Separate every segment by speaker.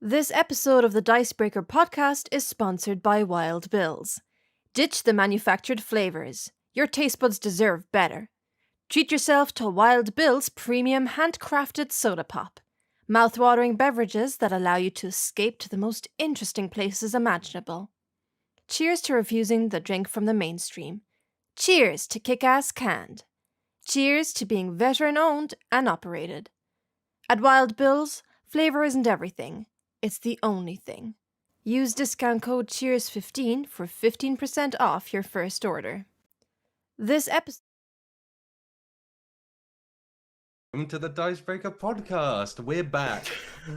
Speaker 1: This episode of the Dicebreaker podcast is sponsored by Wild Bill's. Ditch the manufactured flavors. Your taste buds deserve better. Treat yourself to Wild Bill's premium handcrafted soda pop. Mouth-watering beverages that allow you to escape to the most interesting places imaginable. Cheers to refusing the drink from the mainstream. Cheers to kick-ass canned. Cheers to being veteran-owned and operated. At Wild Bill's, flavor isn't everything. It's the only thing. Use discount code CHEERS15 for 15% off your first order. This episode...
Speaker 2: Welcome to the Dicebreaker podcast. We're back.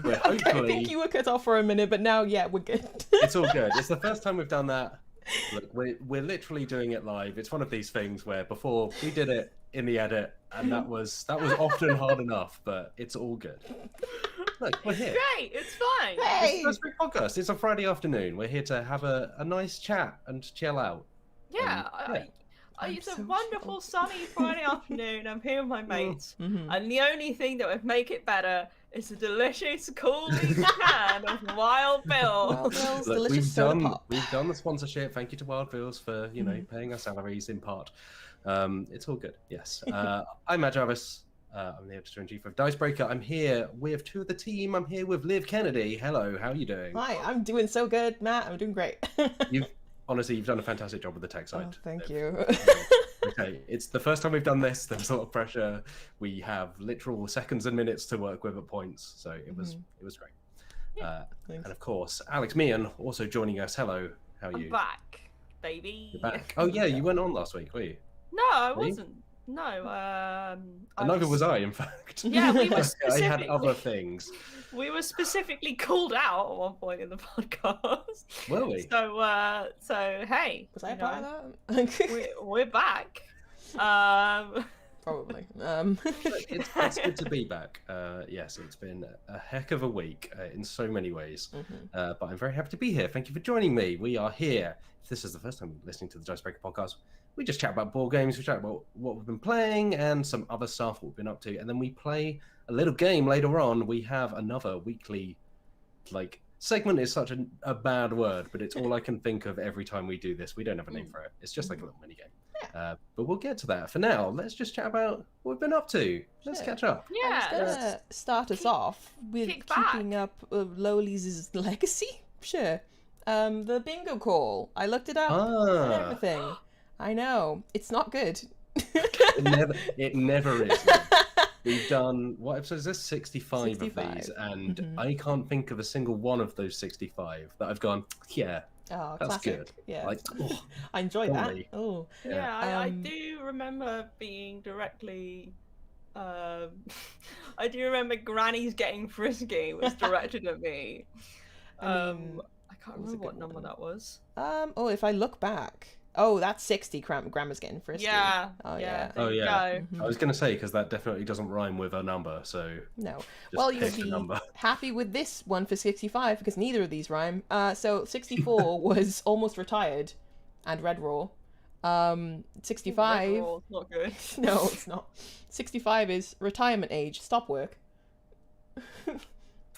Speaker 2: We're
Speaker 3: I
Speaker 2: hopefully...
Speaker 3: think you were cut off for a minute, but now, yeah, we're good.
Speaker 2: It's all good. It's the first time we've done that. Look, we're literally doing it live. It's one of these things where before we did it in the edit, and that was often hard enough, but it's all good. Look, we're here.
Speaker 4: Great, it's fine.
Speaker 3: Hey!
Speaker 2: It's the Dicebreaker podcast. It's a Friday afternoon. We're here to have a nice chat and chill out.
Speaker 4: Yeah,
Speaker 3: I'm
Speaker 4: it's a
Speaker 3: so
Speaker 4: wonderful sunny Friday afternoon. I'm here with my mates,
Speaker 3: Mm-hmm.
Speaker 4: and the only thing that would make it better is a delicious, cooling can of Wild Bill.
Speaker 3: Wild Bill's
Speaker 2: Look,
Speaker 3: delicious soda pop.
Speaker 2: we've done the sponsorship. Thank you to Wild Bills for paying our salaries in part. It's all good. Yes. I'm Matt Jarvis. I'm the editor-in-chief of Dicebreaker. I'm here with two of the team. I'm here with Liv Kennedy. Hello, how are you doing?
Speaker 3: Hi, I'm doing so good, Matt. I'm doing great.
Speaker 2: You've done a fantastic job with the tech side.
Speaker 3: Oh, thank
Speaker 2: Liv.
Speaker 3: you.
Speaker 2: Okay, it's the first time we've done this. There's a lot of pressure. We have literal seconds and minutes to work with at points, so it was great.
Speaker 3: Thanks.
Speaker 2: And of course, Alex Meehan also joining us. Hello, how are you?
Speaker 4: I'm back, baby.
Speaker 2: You're back. Oh yeah, you went on last week, were you?
Speaker 4: No, I
Speaker 2: Were you?
Speaker 4: wasn't. No,
Speaker 2: And neither was I, in fact.
Speaker 4: Yeah, we were
Speaker 2: I
Speaker 4: specifically.
Speaker 2: had other things.
Speaker 4: We were specifically called out at one point in the podcast.
Speaker 2: Were we?
Speaker 4: So hey,
Speaker 3: Was I a
Speaker 4: you
Speaker 3: part
Speaker 4: know,
Speaker 3: of that?
Speaker 4: we're back.
Speaker 3: Probably.
Speaker 2: It's good to be back. Yes, it's been a heck of a week in so many ways. But I'm very happy to be here. Thank you for joining me. We are here. If this is the first time listening to the Dicebreaker podcast, we just chat about board games, we chat about what we've been playing and some other stuff, what we've been up to, and then we play a little game later on. We have another weekly, segment is such a bad word, but it's all I can think of every time we do this. We don't have a name for it. It's just like a little mini game. But we'll get to that. For now, let's just chat about what we've been up to. Let's
Speaker 3: Sure.
Speaker 2: catch up.
Speaker 3: I was
Speaker 4: Yeah.
Speaker 3: gonna start us off with
Speaker 4: kick back.
Speaker 3: keeping up Loli's legacy. Sure. The bingo call. I looked it up and everything. I know. It's not good.
Speaker 2: It never is. We've done, what episode is this? 65 of
Speaker 3: 65.
Speaker 2: these, and I can't think of a single one of those 65 that I've gone, yeah,
Speaker 3: Oh,
Speaker 2: that's
Speaker 3: classic.
Speaker 2: good.
Speaker 3: Yeah.
Speaker 2: Like, oh,
Speaker 3: I enjoyed that.
Speaker 2: Golly.
Speaker 3: Oh.
Speaker 4: Yeah, I
Speaker 3: Um,
Speaker 4: do remember being directly. I do remember Granny's Getting Frisky was directed at me.
Speaker 3: I mean,
Speaker 4: I can't
Speaker 3: it was a
Speaker 4: remember what
Speaker 3: good
Speaker 4: number
Speaker 3: one.
Speaker 4: that was.
Speaker 3: Oh, if I look back. Oh, that's 60. Grandma's getting frisky.
Speaker 4: Yeah.
Speaker 3: Oh,
Speaker 4: yeah.
Speaker 3: yeah.
Speaker 4: There
Speaker 2: Oh,
Speaker 4: you
Speaker 2: yeah.
Speaker 4: go.
Speaker 2: I was going to say, because that definitely doesn't rhyme with a number, so
Speaker 3: No.
Speaker 2: just
Speaker 3: Well, you'll
Speaker 2: pick a
Speaker 3: be
Speaker 2: number.
Speaker 3: happy with this one for 65 because neither of these rhyme. So 64 was almost retired and Red Raw. 65.
Speaker 4: Overall, not good.
Speaker 3: No, it's not. 65 is retirement age. Stop work.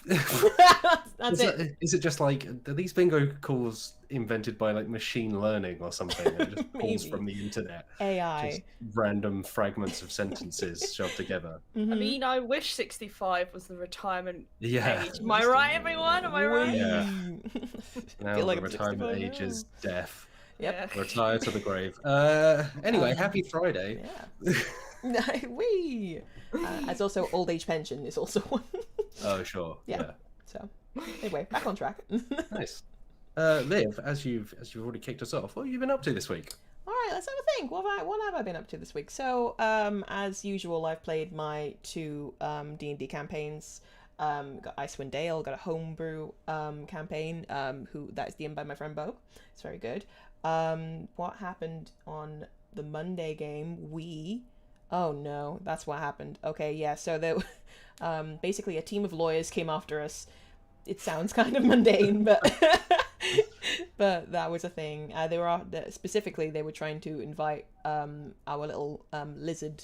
Speaker 3: That's it.
Speaker 2: Is it just like, are these bingo calls invented by machine learning or something? It just pulls
Speaker 3: Maybe.
Speaker 2: from the internet.
Speaker 3: AI.
Speaker 2: Just random fragments of sentences shoved together.
Speaker 4: I mean, I wish 65 was the retirement
Speaker 2: Yeah.
Speaker 4: age. Am I right, everyone? Am I right?
Speaker 2: Yeah.
Speaker 3: Whee!
Speaker 2: Now
Speaker 3: Feel like
Speaker 2: the
Speaker 3: I'm
Speaker 2: retirement
Speaker 3: 65
Speaker 2: age
Speaker 3: now.
Speaker 2: is death.
Speaker 3: Yep.
Speaker 4: Yeah.
Speaker 2: Retire to the grave. Anyway, happy Friday.
Speaker 3: Yeah. Wee. As also old age pension is also one.
Speaker 2: Oh, sure.
Speaker 3: Yeah. So anyway, back on track.
Speaker 2: Nice. Liv, as you've already kicked us off, what have you been up to this week?
Speaker 3: All right, let's have a think. What have I been up to this week? So, as usual, I've played my two D&D campaigns. Got Icewind Dale, got a homebrew campaign. That is DM'd by my friend Bo. It's very good. What happened on the Monday game? Oh no, that's what happened. Okay, yeah. So there, basically, a team of lawyers came after us. It sounds kind of mundane, but but that was a thing. Specifically, they were trying to invite our little lizard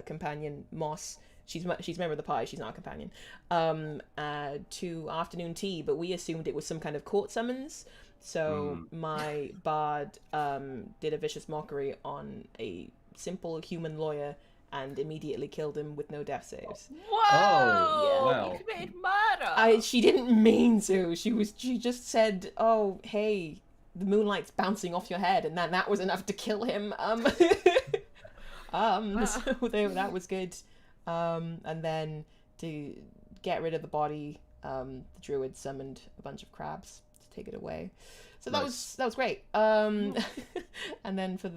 Speaker 3: companion Moss she's a member of the party. She's not a companion. To afternoon tea, but we assumed it was some kind of court summons. So my bard did a vicious mockery on a simple human lawyer and immediately killed him with no death saves.
Speaker 4: Whoa!
Speaker 2: Oh, wow.
Speaker 4: You committed murder.
Speaker 3: She didn't mean to. She just said, "Oh, hey, the moonlight's bouncing off your head," and then that was enough to kill him. So that was good. And then to get rid of the body, the druid summoned a bunch of crabs to take it away. So that was great. And then for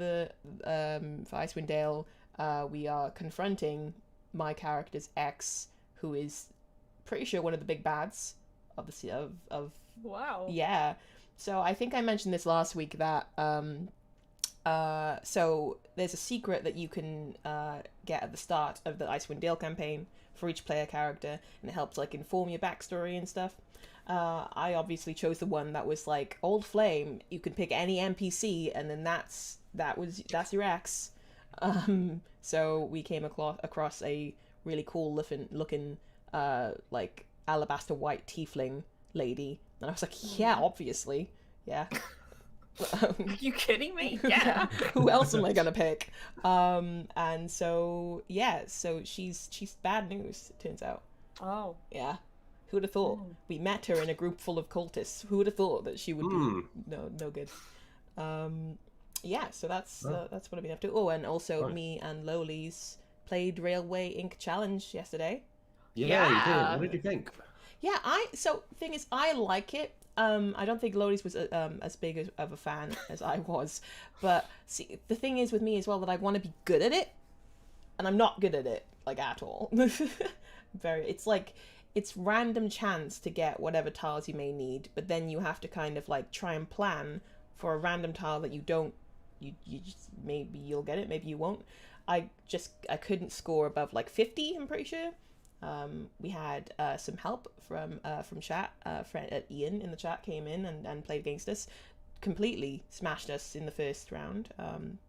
Speaker 3: Icewind Dale, we are confronting my character's ex, who is pretty sure one of the big bads of
Speaker 4: Wow.
Speaker 3: yeah. So I think I mentioned this last week that so there's a secret that you can get at the start of the Icewind Dale campaign for each player character, and it helps like inform your backstory and stuff. I obviously chose the one that was like Old Flame. You can pick any NPC, and then that's your ex. So we came across a really cool looking like alabaster white tiefling lady, and I was like, yeah, obviously, yeah.
Speaker 4: Are you kidding me? Yeah.
Speaker 3: Who else am I gonna pick? And so yeah, so she's bad news, it turns out.
Speaker 4: Oh.
Speaker 3: Yeah. Who would have thought? We met her in a group full of cultists. Who would have thought that she would be no good? Yeah, so that's what I've been up to. Oh, and also me and Loli's played Railway Inc. Challenge yesterday.
Speaker 2: Yeah, you did. What did you think?
Speaker 3: Yeah, thing is, I like it. I don't think Loli's was as big of a fan as I was, but see, the thing is with me as well that I want to be good at it, and I'm not good at it like at all. It's random chance to get whatever tiles you may need, but then you have to kind of like try and plan for a random tile that you don't. You just, maybe you'll get it, maybe you won't. I couldn't score above like 50. I'm pretty sure. We had some help from chat. Friend Ian in the chat came in and played against us, completely smashed us in the first round.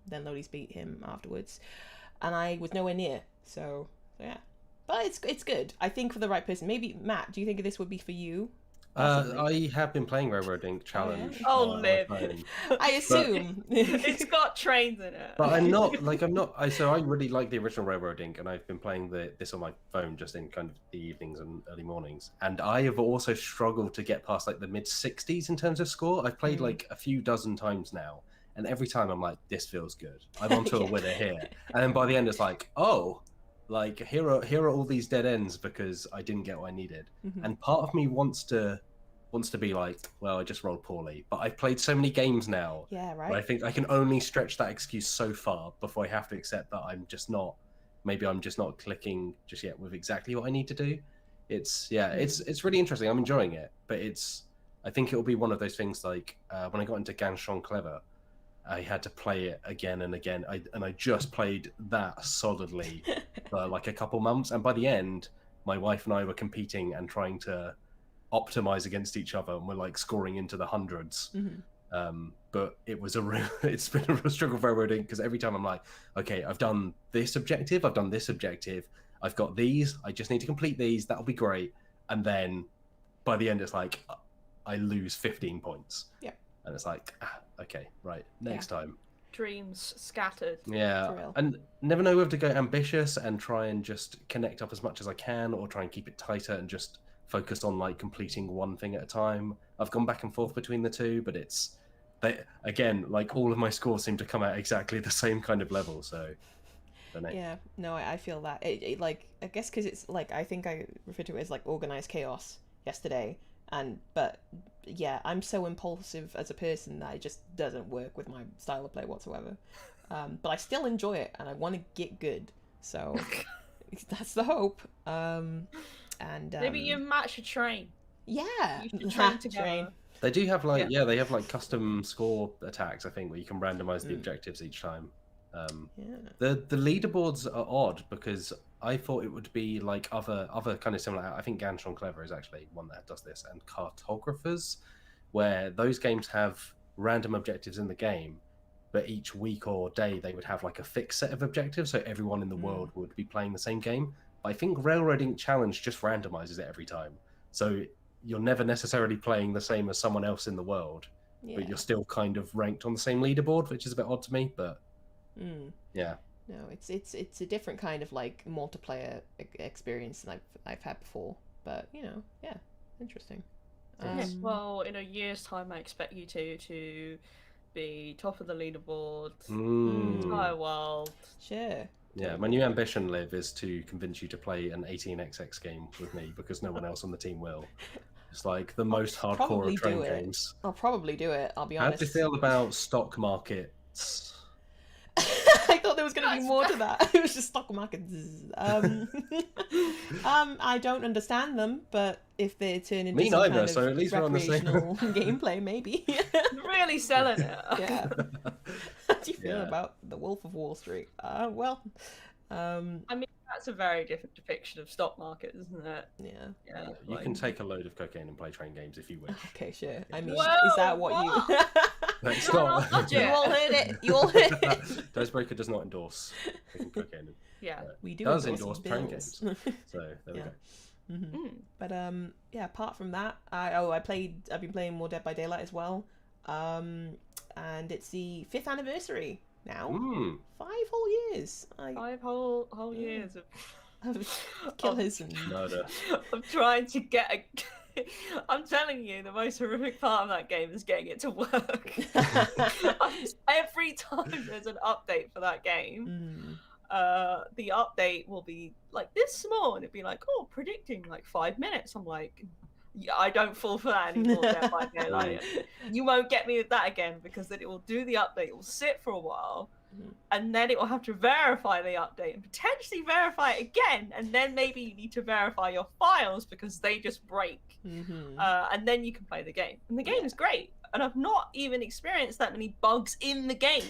Speaker 3: Then Lodi's beat him afterwards, and I was nowhere near. So yeah, but it's good. I think for the right person. Maybe Matt, do you think this would be for you?
Speaker 2: I have been playing Railroad Inc. Challenge.
Speaker 4: Oh, Liv.
Speaker 3: I assume
Speaker 4: It's got trains in it.
Speaker 2: But I'm not. So I really like the original Railroad Inc. and I've been playing this on my phone just in kind of the evenings and early mornings. And I have also struggled to get past like the mid-60s in terms of score. I've played like a few dozen times now, and every time I'm like, this feels good. I'm onto a winner here. And then by the end, it's like, oh, like here are all these dead ends because I didn't get what I needed. And part of me wants to be like, well, I just rolled poorly. But I've played so many games now.
Speaker 3: Yeah, right.
Speaker 2: I think I can only stretch that excuse so far before I have to accept that I'm just not clicking just yet with exactly what I need to do. It's really interesting. I'm enjoying it, but I think it'll be one of those things like when I got into Ganchon Clever, I had to play it again and again. I just played that solidly for like a couple months, and by the end, my wife and I were competing and trying to optimize against each other, and we're like scoring into the hundreds. But it's been a real struggle for everyone because every time I'm like, okay, I've done this objective, I've got these, I just need to complete these, that'll be great. And then by the end, it's like I lose 15 points. Yeah. And it's like, okay, right, next time.
Speaker 4: Dreams scattered.
Speaker 2: Yeah, and never know whether to go ambitious and try and just connect up as much as I can, or try and keep it tighter and just focus on like completing one thing at a time. I've gone back and forth between the two, but again, like all of my scores seem to come out exactly the same kind of level. So, don't know.
Speaker 3: Yeah, no, I feel that it like I guess because it's like I think I refer to it as like organized chaos yesterday, but yeah, I'm so impulsive as a person that it just doesn't work with my style of play whatsoever. But I still enjoy it, and I want to get good. So that's the hope. And
Speaker 4: maybe you match a train.
Speaker 3: Yeah,
Speaker 4: you should train together.
Speaker 2: They do have they have like custom score attacks, I think, where you can randomize the objectives each time. The leaderboards are odd because I thought it would be like other kind of similar. I think Ganchon Clever is actually one that does this, and Cartographers, where those games have random objectives in the game, but each week or day they would have like a fixed set of objectives, so everyone in the world would be playing the same game. But I think Railroading Challenge just randomizes it every time. So you're never necessarily playing the same as someone else in the world, but you're still kind of ranked on the same leaderboard, which is a bit odd to me, but yeah.
Speaker 3: No, it's a different kind of like multiplayer experience than I've had before. But interesting.
Speaker 4: Well, in a year's time, I expect you to be top of the leaderboard, entire world.
Speaker 3: Sure.
Speaker 2: Yeah, my new ambition, Liv, is to convince you to play an 18xx game with me because no one else on the team will. It's like the most hardcore of train games.
Speaker 3: I'll probably do it. I'll be
Speaker 2: How
Speaker 3: honest.
Speaker 2: do you feel about stock markets?
Speaker 3: I thought there was going to be more to that. It was just stock markets. I don't understand them, but if they turn into
Speaker 2: Me
Speaker 3: some
Speaker 2: neither,
Speaker 3: kind of
Speaker 2: so at least we're on the same.
Speaker 3: recreational gameplay, maybe.
Speaker 4: Really selling it.
Speaker 3: Yeah. How do you feel about the Wolf of Wall Street?
Speaker 4: I mean, that's a very different depiction of stock market, isn't it?
Speaker 3: Yeah.
Speaker 2: You can take a load of cocaine and play train games if you wish.
Speaker 3: Okay, sure. I mean,
Speaker 4: Whoa,
Speaker 3: is that what you...
Speaker 2: It's not.
Speaker 3: You all heard it. You all heard it.
Speaker 2: Dicebreaker does not endorse taking cocaine.
Speaker 4: Yeah.
Speaker 3: We do
Speaker 2: does
Speaker 3: endorse
Speaker 2: train
Speaker 3: bills.
Speaker 2: games. So there we go.
Speaker 3: But apart from that, I've been playing more Dead by Daylight as well. And it's the 5th anniversary now. 5 whole years.
Speaker 4: 5 whole years
Speaker 3: of killers and
Speaker 2: murder.
Speaker 4: I'm trying to get I'm telling you, the most horrific part of that game is getting it to work. Every time there's an update for that game, the update will be like this small, and it'd be like, oh, predicting like 5 minutes. I'm like, yeah, I don't fall for that anymore. Dead by Daylight. You won't get me with that again, because then it will do the update, it will sit for a while, and then it will have to verify the update and potentially verify it again, and then maybe you need to verify your files because they just break, and then you can play the game. And the game is great, and I've not even experienced that many bugs in the game.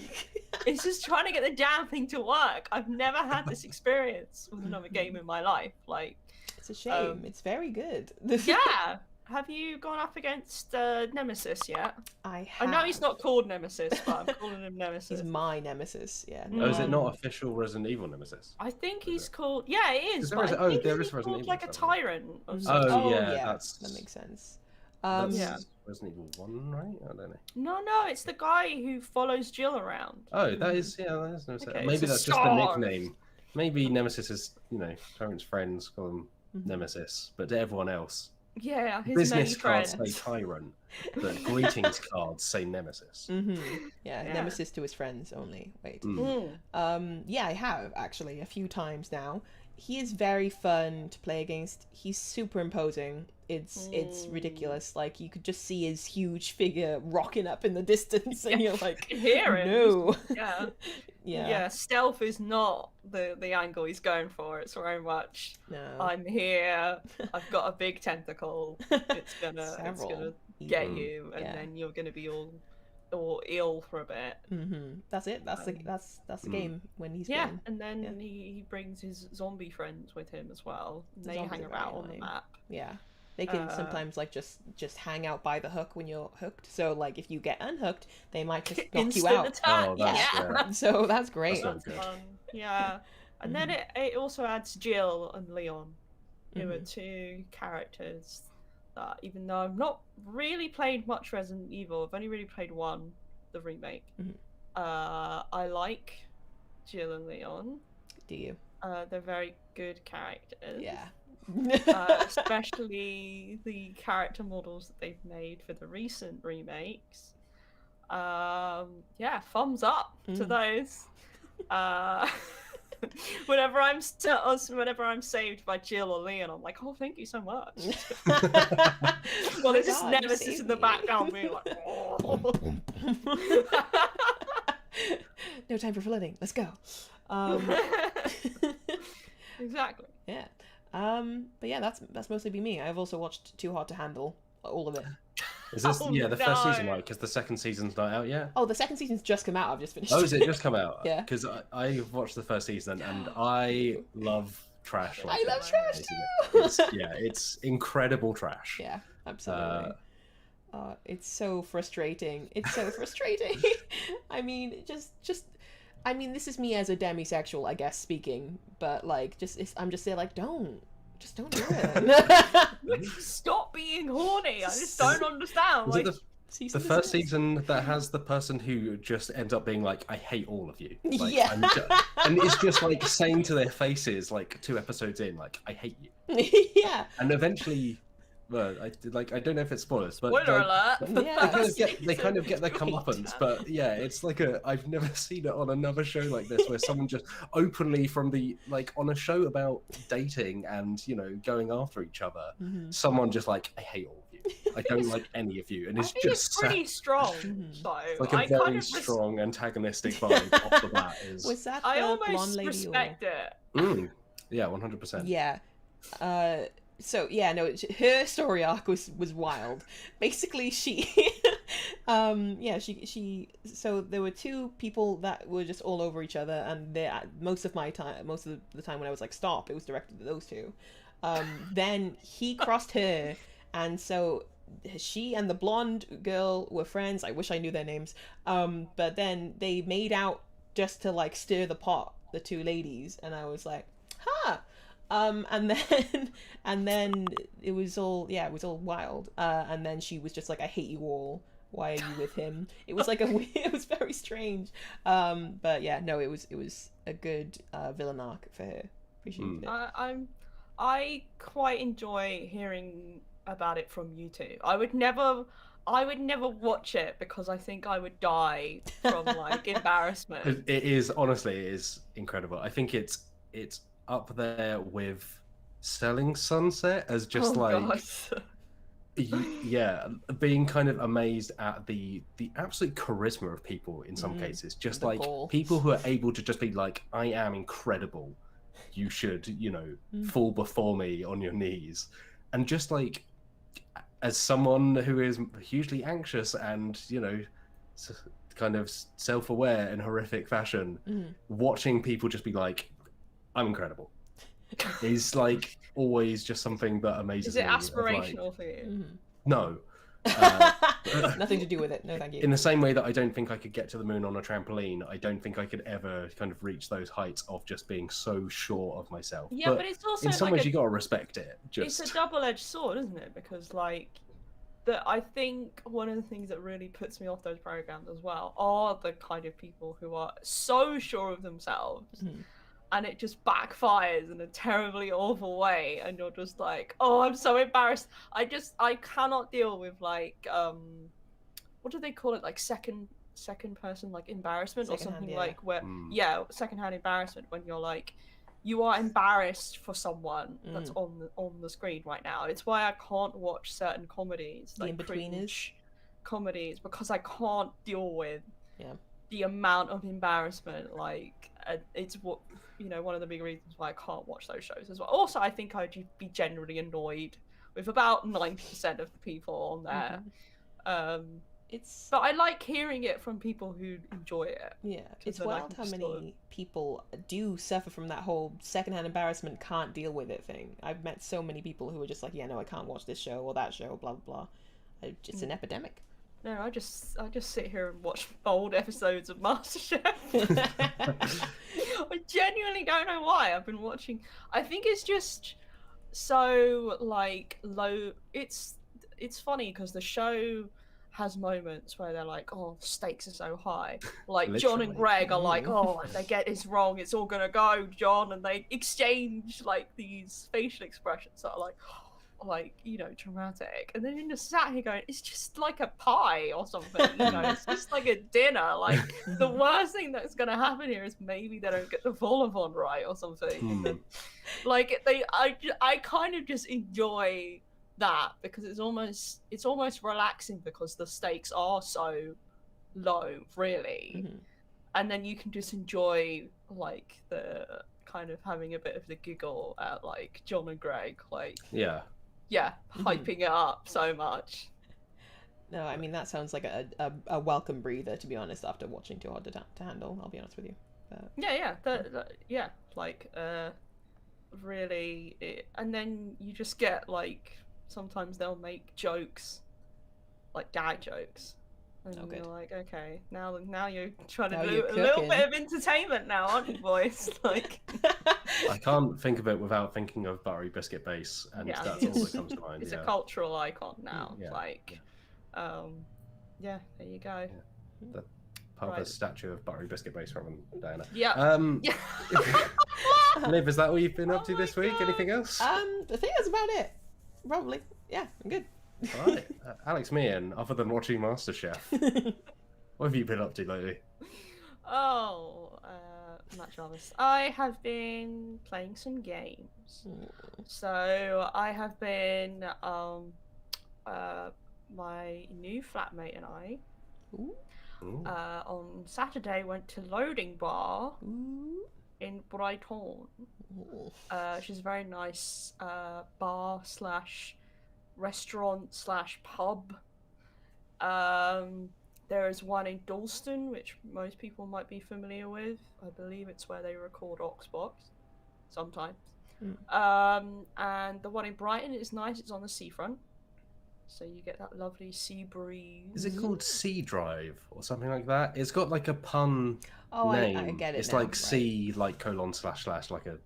Speaker 4: It's just trying to get the damn thing to work. I've never had this experience with another game in my life. Like,
Speaker 3: it's a shame. It's very good.
Speaker 4: Yeah. Have you gone up against Nemesis yet?
Speaker 3: I have.
Speaker 4: I know he's not called Nemesis, but I'm calling him Nemesis.
Speaker 3: He's my Nemesis, yeah.
Speaker 2: Oh, is it not official Resident Evil Nemesis?
Speaker 4: I think he's called... Yeah, it is.
Speaker 2: There is Resident Evil.
Speaker 4: Like a tyrant or
Speaker 2: Oh,
Speaker 4: something.
Speaker 2: yeah,
Speaker 3: that makes sense.
Speaker 2: That's Resident Evil 1, right? I don't know.
Speaker 4: No, it's the guy who follows Jill around.
Speaker 2: Oh, that is Nemesis.
Speaker 4: Okay,
Speaker 2: Maybe
Speaker 4: it's a
Speaker 2: that's just the
Speaker 4: star.
Speaker 2: nickname. Maybe Nemesis is, Tyrant's friends call him Nemesis, but to everyone else,
Speaker 4: Yeah, his
Speaker 2: business
Speaker 4: many
Speaker 2: cards
Speaker 4: friends.
Speaker 2: say Tyrant, but greetings cards say Nemesis.
Speaker 3: Yeah, Nemesis to his friends only. Wait. Yeah, I have actually a few times now. He is very fun to play against. He's super imposing. It's ridiculous. Like, you could just see his huge figure rocking up in the distance, and you're like,
Speaker 4: hear him.
Speaker 3: no.
Speaker 4: Yeah, stealth is not the angle he's going for. It's very much, I'm here, I've got a big tentacle, it's gonna get you, and then you're gonna be all ill for a bit.
Speaker 3: That's it. That's the game when he's playing.
Speaker 4: And then he brings his zombie friends with him as well. They hang around on the map.
Speaker 3: Yeah. They can sometimes like just hang out by the hook when you're hooked. So like if you get unhooked, they might just knock you out.
Speaker 4: Attack.
Speaker 3: So that's great.
Speaker 4: That's fun. Yeah. And then it also adds Jill and Leon, who are 2 characters that, even though I've not really played much Resident Evil, I've only really played 1, the remake. I like Jill and Leon.
Speaker 3: Do you?
Speaker 4: They're very good characters.
Speaker 3: Yeah.
Speaker 4: Especially the character models that they've made for the recent remakes. Thumbs up to those. Whenever I'm saved by Jill or Leon, I'm like, oh, thank you so much. Well, there's just Nemesis in the background being like, oh.
Speaker 3: No time for flirting. Let's go.
Speaker 4: Exactly.
Speaker 3: Yeah. But yeah, that's mostly been me. I've also watched Too Hard to Handle, all of it.
Speaker 2: Is this the first season, right? Because the second season's not out yet.
Speaker 3: Oh, the second season's just come out. I've just finished.
Speaker 2: Oh, is it just come out?
Speaker 3: Yeah.
Speaker 2: Because I watched the first season and I love trash. Like
Speaker 3: I love trash too.
Speaker 2: It's incredible trash.
Speaker 3: Yeah, absolutely. It's so frustrating. It's so frustrating. I mean, just I mean, this is me as a demisexual, I guess, speaking, but like, I'm just there, like, don't do it.
Speaker 4: Stop being horny. I just don't understand.
Speaker 2: Is
Speaker 4: Like,
Speaker 2: it the first season that has the person who just ends up being like, I hate all of you. Like,
Speaker 3: Yeah.
Speaker 2: And it's just like saying to their faces, like 2 episodes in, like, I hate you.
Speaker 3: Yeah.
Speaker 2: And eventually, well, I don't know if it's spoilers, but
Speaker 4: spoiler
Speaker 2: like,
Speaker 4: alert.
Speaker 3: Yeah.
Speaker 2: they kind of get their comeuppance. But yeah, it's like I've never seen it on another show like this, where someone just openly from the, like, on a show about dating and, you know, going after each other, someone just like, I hate all of you. I don't like any of you. And it's
Speaker 4: I think
Speaker 2: just
Speaker 4: it's pretty strong. So
Speaker 2: like a very strong antagonistic vibe off the bat.
Speaker 3: Was that
Speaker 4: I
Speaker 3: the blonde
Speaker 4: almost
Speaker 3: lady?
Speaker 4: respect it.
Speaker 2: Yeah, 100%.
Speaker 3: Yeah. So yeah, no, her story arc was wild. Basically, she, so there were 2 people that were just all over each other, and most of the time when I was like, stop, it was directed at those 2. Then he crossed her, and so she and the blonde girl were friends. I wish I knew their names. But then they made out just to like stir the pot, the 2 ladies, and I was like, huh. And then it was all wild. And then she was just like, I hate you all. Why are you with him? It was like it was very strange. But yeah, no, it was a good villain arc for her. Appreciated it.
Speaker 4: I quite enjoy hearing about it from you 2. I would never watch it because I think I would die from like embarrassment.
Speaker 2: It is incredible. I think it's up there with Selling Sunset as just being kind of amazed at the absolute charisma of people in some cases. Just like people who are able to just be like, I am incredible. You should, you know, fall before me on your knees. And just like, as someone who is hugely anxious and, you know, kind of self-aware in horrific fashion, watching people just be like, I'm incredible, is like always just something that amazes me.
Speaker 4: Is it aspirational for you?
Speaker 2: No.
Speaker 3: Nothing to do with it. No, thank you.
Speaker 2: In the same way that I don't think I could get to the moon on a trampoline, I don't think I could ever kind of reach those heights of just being so sure of myself.
Speaker 4: Yeah, but it's also
Speaker 2: in some ways you gotta respect it.
Speaker 4: It's a double-edged sword, isn't it? Because like, I think one of the things that really puts me off those programs as well are the kind of people who are so sure of themselves. And it just backfires in a terribly awful way, and you're just like, oh, I'm so embarrassed. I cannot deal with like what do they call it, like second person like embarrassment or something, like where secondhand embarrassment, when you're like, you are embarrassed for someone that's on the screen right now. It's why I can't watch certain comedies, like cringe comedies, because I can't deal with the amount of embarrassment. Like it's what, you know, one of the big reasons why I can't watch those shows as well. Also, I think I'd be generally annoyed with about 90% of the people on there. But I like hearing it from people who enjoy it.
Speaker 3: Yeah, it's wild how many people do suffer from that whole secondhand embarrassment, can't deal with it thing. I've met so many people who are just like, yeah, no, I can't watch this show or that show, blah blah blah. It's an epidemic.
Speaker 4: No, I just sit here and watch old episodes of Masterchef. I genuinely don't know why. I've been watching. I think it's just so like low. It's funny because the show has moments where they're like, oh, the stakes are so high. Like John and Greg are like, oh, if they get this wrong, it's all gonna go, John, and they exchange like these facial expressions that are like, you know, dramatic, and then you're just sat here going, it's just like a pie or something, you know, it's just like a dinner. Like the worst thing that's gonna happen here is maybe they don't get the vol-au-vent right or something. Like I kind of just enjoy that because it's almost relaxing because the stakes are so low, really, and then you can just enjoy like the kind of having a bit of the giggle at like John and Greg, like hyping it up so much.
Speaker 3: No, I mean, that sounds like a welcome breather, to be honest, after watching Too Hard to Handle, I'll be honest with you.
Speaker 4: Really, and then you just get like, sometimes they'll make jokes, like dad jokes, And
Speaker 3: good.
Speaker 4: you're like, okay, now you're trying
Speaker 3: Now
Speaker 4: to do
Speaker 3: you're
Speaker 4: a little
Speaker 3: cooking.
Speaker 4: bit of entertainment now, aren't you, boys? Like,
Speaker 2: I can't think of it without thinking of buttery biscuit base, and
Speaker 4: Yeah,
Speaker 2: that's all that comes to mind.
Speaker 4: it's
Speaker 2: Yeah.
Speaker 4: a cultural icon now.
Speaker 2: Yeah,
Speaker 4: Like, yeah, there you go.
Speaker 2: The part of
Speaker 4: Right.
Speaker 2: a statue of buttery biscuit base from Diana.
Speaker 4: Yeah.
Speaker 2: Yeah. Liv, is that what you've been up to
Speaker 4: Oh my
Speaker 2: this week?
Speaker 4: God.
Speaker 2: Anything else?
Speaker 3: I think that's about it. Probably. Yeah, I'm good.
Speaker 2: All right. Alex Meehan, other than watching Masterchef, what have you been up to lately?
Speaker 4: Oh, much honest. I have been playing some games. So I have been my new flatmate and I
Speaker 3: Ooh.
Speaker 2: Ooh.
Speaker 4: on Saturday went to Loading Bar
Speaker 3: Ooh.
Speaker 4: in Brighton.
Speaker 3: Ooh.
Speaker 4: Which is a very nice bar slash restaurant slash pub. There is one in Dalston, which most people might be familiar with. I believe it's where they record Oxbox sometimes. And the one in Brighton is nice. It's on the seafront, so you get that lovely sea breeze.
Speaker 2: Is it called Sea Drive or something like that? It's got like a pun
Speaker 3: I
Speaker 2: name.
Speaker 3: get it.
Speaker 2: It's
Speaker 3: now,
Speaker 2: like
Speaker 3: right.
Speaker 2: sea, like colon slash like a.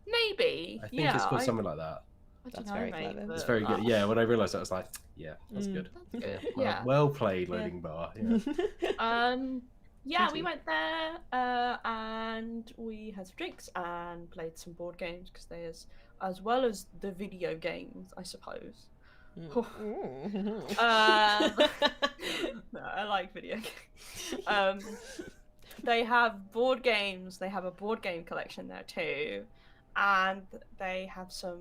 Speaker 4: Maybe.
Speaker 2: I think
Speaker 4: yeah,
Speaker 2: it's called something like that.
Speaker 4: I don't
Speaker 3: That's
Speaker 4: know,
Speaker 3: very
Speaker 4: mate,
Speaker 3: clever.
Speaker 4: but,
Speaker 2: It's very good. Yeah, when I realised that, I was like, yeah, that's good.
Speaker 4: That's good.
Speaker 2: Well,
Speaker 4: Yeah.
Speaker 2: well played, Loading Bar. Yeah.
Speaker 4: Yeah,
Speaker 3: Thank
Speaker 4: we
Speaker 3: you.
Speaker 4: went there and we had some drinks and played some board games because there's, as well as the video games, I suppose. No, I like video games. They have board games. They have a board game collection there too, and they have some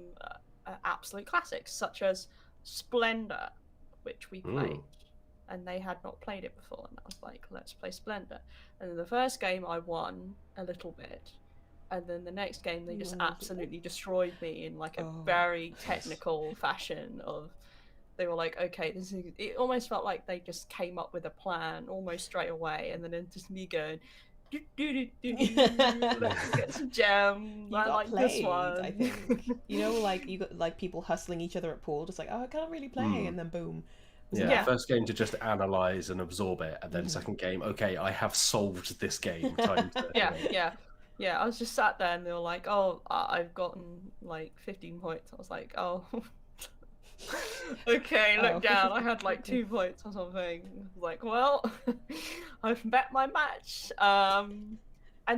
Speaker 4: absolute classics such as Splendor, which we played. And they had not played it before, and I was like, let's play Splendor. And then the first game I won a little bit, and then the next game they just absolutely destroyed me in like a very technical fashion of, they were like, okay, this is, it almost felt like they just came up with a plan almost straight away, and then it's just me going, let's get some gems. I like this one.
Speaker 3: I think. You know, like you got like people hustling each other at pool, just like, oh, I can't really play, and then boom.
Speaker 2: Yeah, first game to just analyze and absorb it, and then second game, okay, I have solved this game. Time to,
Speaker 4: yeah. I was just sat there, and they were like, "Oh, I've gotten like 15 points." I was like, "Oh, okay." Look down. I had like 2 points or something. I was like, "Well, I've bet my match." And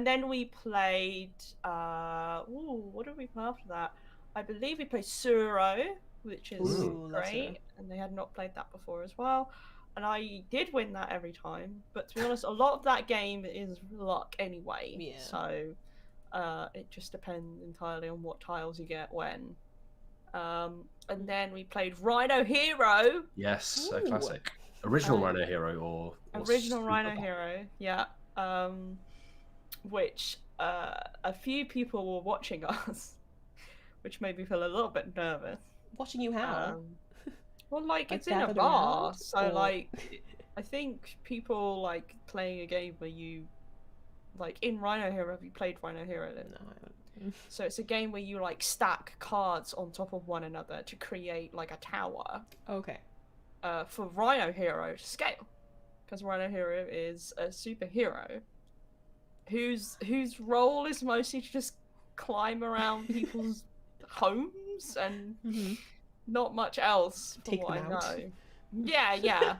Speaker 4: then we played. What did we play after that? I believe we played Suro, which is great, and they had not played that before as well. And I did win that every time, but to be honest, a lot of that game is luck anyway.
Speaker 3: Yeah.
Speaker 4: So it just depends entirely on what tiles you get when. And then we played Rhino Hero.
Speaker 2: Yes, a classic. Original Rhino Hero or
Speaker 4: original Rhino Hero, yeah. Which a few people were watching us, which made me feel a little bit nervous.
Speaker 3: Watching you how?
Speaker 4: Well, like it's in a
Speaker 3: gathered
Speaker 4: bar,
Speaker 3: around,
Speaker 4: so
Speaker 3: or-
Speaker 4: like I think people like playing a game where you, like in Rhino Hero. Have you played Rhino Hero then?
Speaker 3: No, I haven't.
Speaker 4: So it's a game where you like stack cards on top of one another to create like a tower.
Speaker 3: Okay.
Speaker 4: For Rhino Hero to scale, because Rhino Hero is a superhero whose role is mostly to just climb around people's homes and not much else. From
Speaker 3: Take
Speaker 4: what
Speaker 3: them
Speaker 4: I
Speaker 3: out.
Speaker 4: know. Yeah.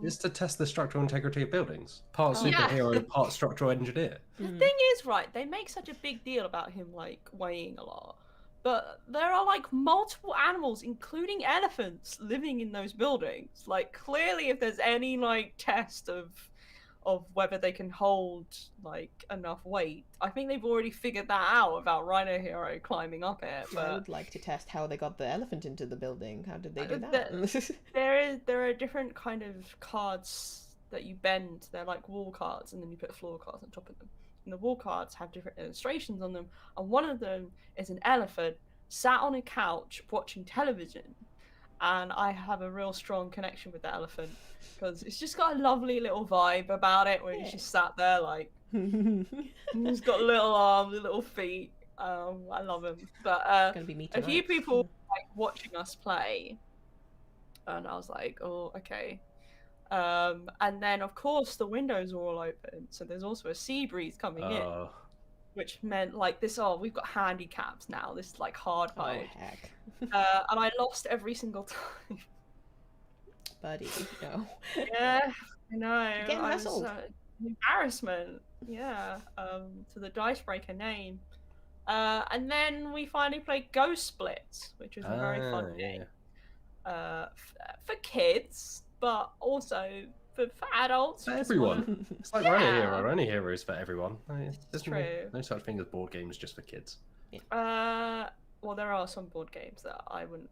Speaker 2: It's to test the structural integrity of buildings. Part
Speaker 4: Yeah.
Speaker 2: superhero, part structural engineer.
Speaker 4: The thing is, right, they make such a big deal about him like weighing a lot, but there are like multiple animals, including elephants, living in those buildings. Like clearly, if there's any like test of whether they can hold like enough weight, I think they've already figured that out about Rhino Hero climbing up it. But
Speaker 3: I would like to test how they got the elephant into the building. How did they do that?
Speaker 4: there are different kind of cards that you bend. They're like wall cards, and then you put floor cards on top of them. And the wall cards have different illustrations on them, and one of them is an elephant sat on a couch watching television. And I have a real strong connection with the elephant because it's just got a lovely little vibe about it where it's just sat there like he's got little arms, little feet. I love him. But
Speaker 3: Gonna be me
Speaker 4: a few
Speaker 3: tonight.
Speaker 4: people like watching us play, and I was like, oh, okay. And then, of course, the windows are all open, so there's also a sea breeze coming in, which meant like this. Oh, we've got handicaps now. This is like hard mode.
Speaker 3: Oh heck.
Speaker 4: And I lost every single time.
Speaker 3: Buddy, no.
Speaker 4: Yeah, I know.
Speaker 3: You're getting hustled.
Speaker 4: Embarrassment. Yeah. To the Dicebreaker name. And then we finally played Ghost Blitz, which was a very fun game. For kids, but also for adults.
Speaker 2: For everyone. It's like Runny Hero. Runny Hero is for everyone. There's no such thing as board games just for kids.
Speaker 4: Well, there are some board games that I wouldn't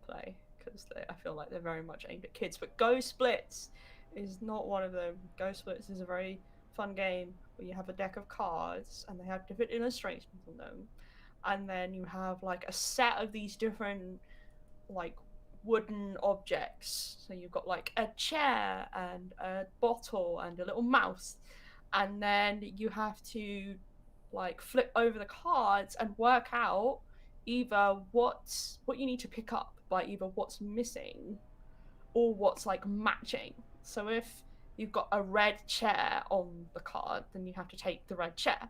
Speaker 4: play because I feel like they're very much aimed at kids. But Ghost Blitz is not one of them. Ghost Blitz is a very fun game where you have a deck of cards and they have different illustrations on them. And then you have like a set of these different like wooden objects. So you've got like a chair and a bottle and a little mouse. And then you have to like flip over the cards and work out either what you need to pick up by either what's missing or what's like matching. So if you've got a red chair on the card, then you have to take the red chair.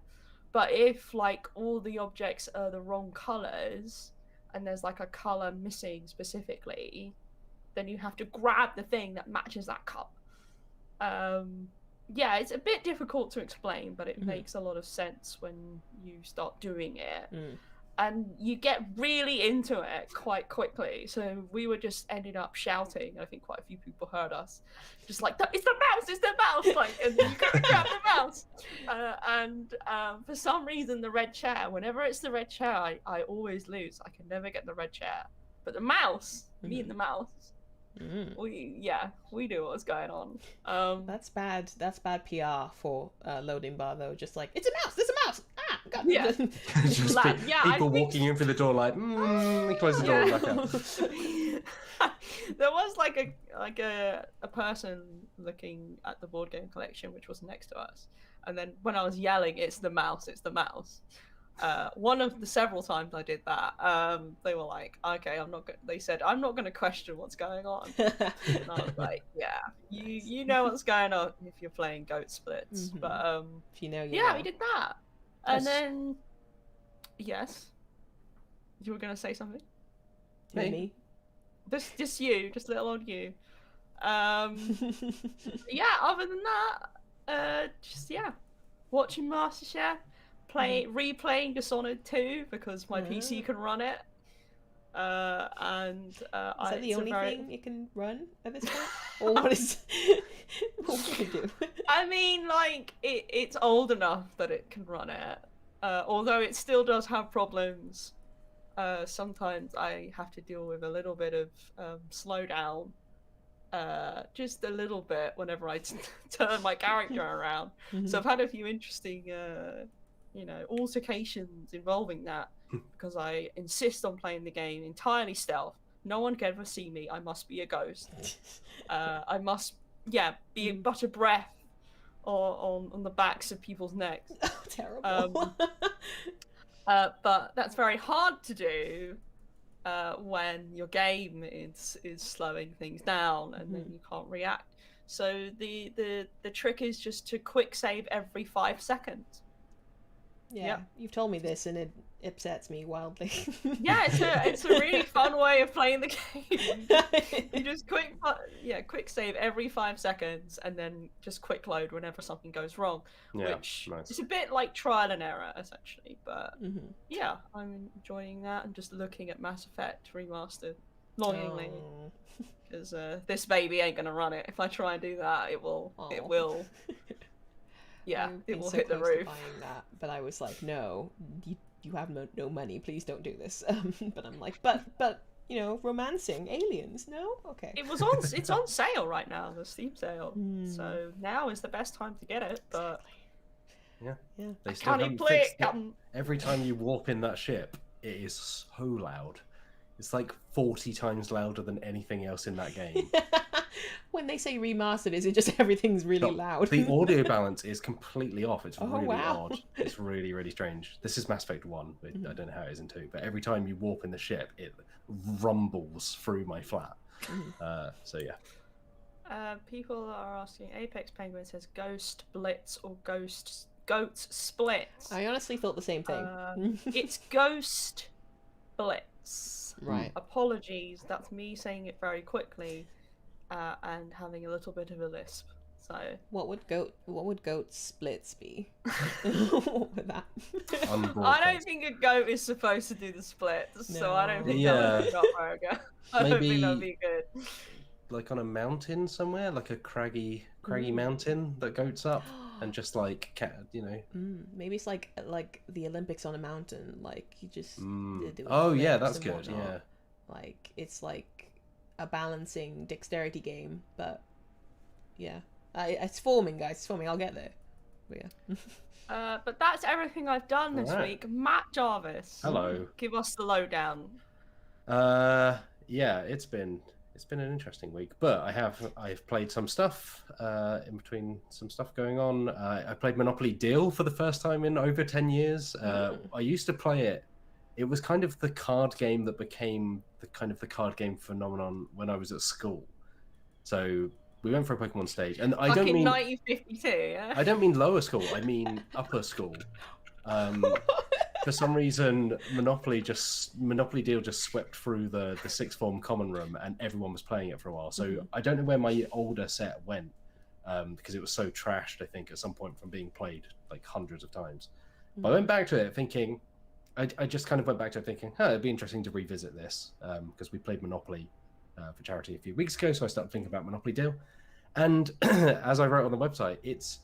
Speaker 4: But if like all the objects are the wrong colors and there's like a color missing specifically, then you have to grab the thing that matches that cup. Yeah, it's a bit difficult to explain, but it makes a lot of sense when you start doing it. And you get really into it quite quickly. So we were just ended up shouting. I think quite a few people heard us. Just like, it's the mouse, it's the mouse! Like, and then you gotta grab the mouse. And for some reason, the red chair, whenever it's the red chair, I always lose. I can never get the red chair. But the mouse, me and the mouse, we knew what was going on.
Speaker 3: That's bad PR for loading bar though. Just like, it's a mouse, there's a mouse. Ah, God.
Speaker 2: Yeah. Just people walking in through the door like, close the door and back out.
Speaker 4: There was like a person looking at the board game collection which was next to us, and then when I was yelling, it's the mouse, it's the mouse. One of the several times I did that, they were like, okay, they said, I'm not going to question what's going on. And I was like, yeah, you know what's going on if you're playing Ghost Blitz. But,
Speaker 3: if you know,
Speaker 4: we did that. And then, yes, you were going to say something?
Speaker 3: Me?
Speaker 4: Just you, just little old you. Yeah, other than that, watching Masterchef. Replaying Dishonored 2 because my PC can run it. Is
Speaker 3: that the only thing it can run at this point? Or what can it do?
Speaker 4: I mean, like, it's old enough that it can run it. Although it still does have problems. Sometimes I have to deal with a little bit of slowdown. Just a little bit whenever I turn my character around. So I've had a few interesting altercations involving that because I insist on playing the game entirely stealth. No one can ever see me. I must be a ghost. I must, be but a breath on the backs of people's necks.
Speaker 3: Oh, terrible.
Speaker 4: But that's very hard to do when your game is slowing things down and then you can't react. So the trick is just to quick save every 5 seconds.
Speaker 3: Yeah, you've told me this and it upsets me wildly.
Speaker 4: Yeah, it's a really fun way of playing the game. You just quick save every 5 seconds and then just quick load whenever something goes wrong. Which is a bit like trial and error essentially, but yeah, I'm enjoying that and just looking at Mass Effect Remastered longingly. Because this baby ain't gonna run it. If I try and do that, it will. Yeah, it will hit the roof.
Speaker 3: Buying that, but I was like, no, you have no money. Please don't do this. But I'm like, but romancing aliens. No, okay.
Speaker 4: It's on sale right now, the Steam sale. So now is the best time to get it. But
Speaker 2: yeah.
Speaker 4: I can't play it.
Speaker 2: Every time you warp in that ship, it is so loud. It's like 40 times louder than anything else in that game.
Speaker 3: When they say remastered, is it just everything's really loud?
Speaker 2: The audio balance is completely off. It's really odd. It's really, really strange. This is Mass Effect 1, but I don't know how it is in 2. But every time you warp in the ship, it rumbles through my flat. So yeah.
Speaker 4: People are asking. Apex Penguin says Ghost Blitz or Goats Splits.
Speaker 3: I honestly thought the same thing.
Speaker 4: It's Ghost Blitz.
Speaker 3: Right.
Speaker 4: Apologies, that's me saying it very quickly, and having a little bit of a lisp. So
Speaker 3: What would goat splits be? With that.
Speaker 4: I don't think a goat is supposed to do the splits, so I don't think
Speaker 2: Yeah.
Speaker 4: that would be where I go. I don't think that would be good.
Speaker 2: Like on a mountain somewhere, like a craggy mountain that goats up, and just like
Speaker 3: Maybe it's like the Olympics on a mountain. Like you just do
Speaker 2: Oh yeah,
Speaker 3: flips
Speaker 2: that's
Speaker 3: and
Speaker 2: good.
Speaker 3: whatnot.
Speaker 2: Yeah.
Speaker 3: Like it's like a balancing dexterity game, but yeah, it's forming, guys. It's forming. I'll get there. But yeah.
Speaker 4: But that's everything I've done this
Speaker 2: Alright.
Speaker 4: week. Matt Jarvis,
Speaker 2: Hello.
Speaker 4: give us the lowdown.
Speaker 2: Yeah, it's been an interesting week, but I've played some stuff in between some stuff going on. I played Monopoly Deal for the first time in over 10 years. I used to play it. It was kind of the card game that became the card game phenomenon when I was at school. So we went for a Pokemon stage, and I don't mean
Speaker 4: 1952. Yeah?
Speaker 2: I don't mean lower school. I mean upper school. For some reason, Monopoly Deal just swept through the sixth form common room, and everyone was playing it for a while. So I don't know where my older set went, because it was so trashed, I think, at some point from being played like hundreds of times. But I went back to it thinking, I just kind of went back to it thinking, it'd be interesting to revisit this, because we played Monopoly for charity a few weeks ago, so I started thinking about Monopoly Deal. And as I wrote on the website, it's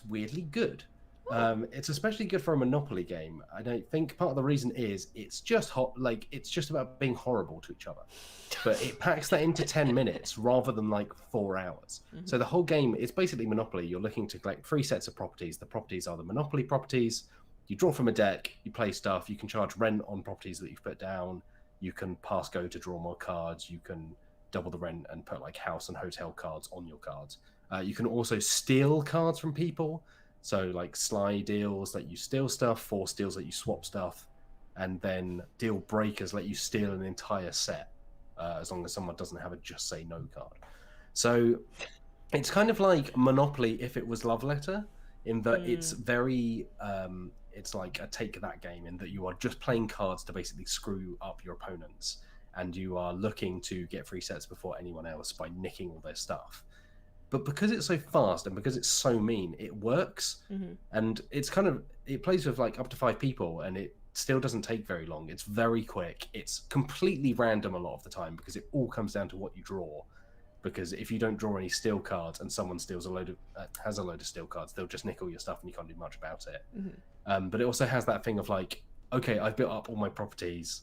Speaker 2: weirdly good. It's especially good for a Monopoly game. I don't think part of the reason is it's just it's just about being horrible to each other, but it packs that into 10 minutes rather than like 4 hours. So the whole game is basically Monopoly. You're looking to collect 3 sets of properties. The properties are the Monopoly properties. You draw from a deck, you play stuff, you can charge rent on properties that you've put down, you can pass go to draw more cards, you can double the rent and put like house and hotel cards on your cards. You can also steal cards from people. So like sly deals let you steal stuff, force deals let you swap stuff, and then deal breakers let you steal an entire set, as long as someone doesn't have a just say no card. So it's kind of like Monopoly if it was Love Letter, in that it's very it's like a take that game, in that you are just playing cards to basically screw up your opponents, and you are looking to get 3 sets before anyone else by nicking all their stuff. But because it's so fast and because it's so mean, it works. And it plays with like up to 5 people, and it still doesn't take very long. It's very quick. It's completely random a lot of the time, because it all comes down to what you draw. Because if you don't draw any steal cards and someone steals has a load of steal cards, they'll just nick all your stuff and you can't do much about it. But it also has that thing of like, okay, I've built up all my properties.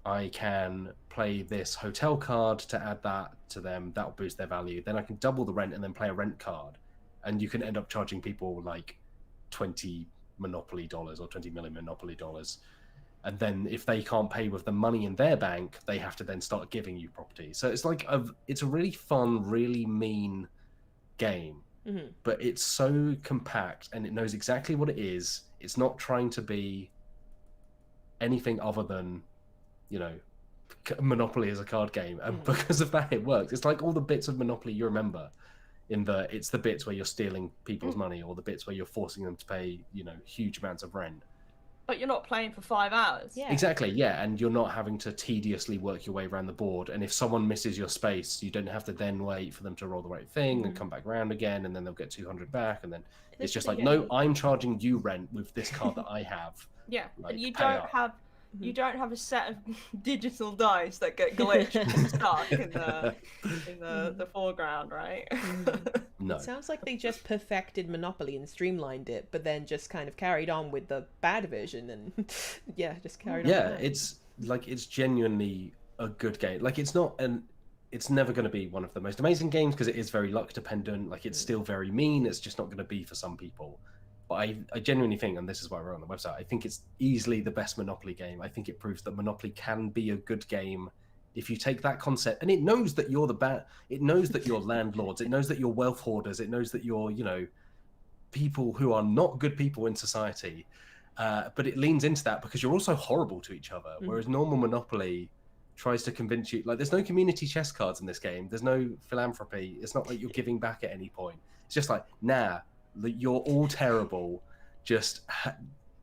Speaker 2: I can play this hotel card to add that to them. That'll boost their value. Then I can double the rent and then play a rent card. And you can end up charging people like $20 Monopoly dollars or 20 million Monopoly dollars. And then if they can't pay with the money in their bank, they have to then start giving you property. So it's like it's a really fun, really mean game. But it's so compact, and it knows exactly what it is. It's not trying to be anything other than, Monopoly is a card game, and because of that it works. It's like all the bits of Monopoly you remember, in that it's the bits where you're stealing people's money, or the bits where you're forcing them to pay huge amounts of rent.
Speaker 4: But you're not playing for 5 hours.
Speaker 3: Yeah.
Speaker 2: Exactly, yeah, and you're not having to tediously work your way around the board, and if someone misses your space, you don't have to then wait for them to roll the right thing and come back around again, and then they'll get 200 back, and then it's just like, no, I'm charging you rent with this card that I have.
Speaker 4: Yeah,
Speaker 2: Like,
Speaker 4: and you
Speaker 2: pay
Speaker 4: don't
Speaker 2: up.
Speaker 4: have you don't have a set of digital dice that get glitched and stuck in the foreground, right?
Speaker 2: No.
Speaker 3: It sounds like they just perfected Monopoly and streamlined it, but then just kind of carried on with the bad version, and just carried on.
Speaker 2: Yeah, it's genuinely a good game. Like it's never going to be one of the most amazing games, because it is very luck dependent. Like it's still very mean. It's just not going to be for some people. But I genuinely think, and this is why I wrote on the website, I think it's easily the best Monopoly game. I think it proves that Monopoly can be a good game if you take that concept, and it knows that you're it knows that you're landlords, it knows that you're wealth hoarders, it knows that you're, people who are not good people in society. But it leans into that because you're also horrible to each other. Whereas normal Monopoly tries to convince you. Like, there's no community chess cards in this game. There's no philanthropy. It's not like you're giving back at any point. It's just like, nah, you're all terrible. Just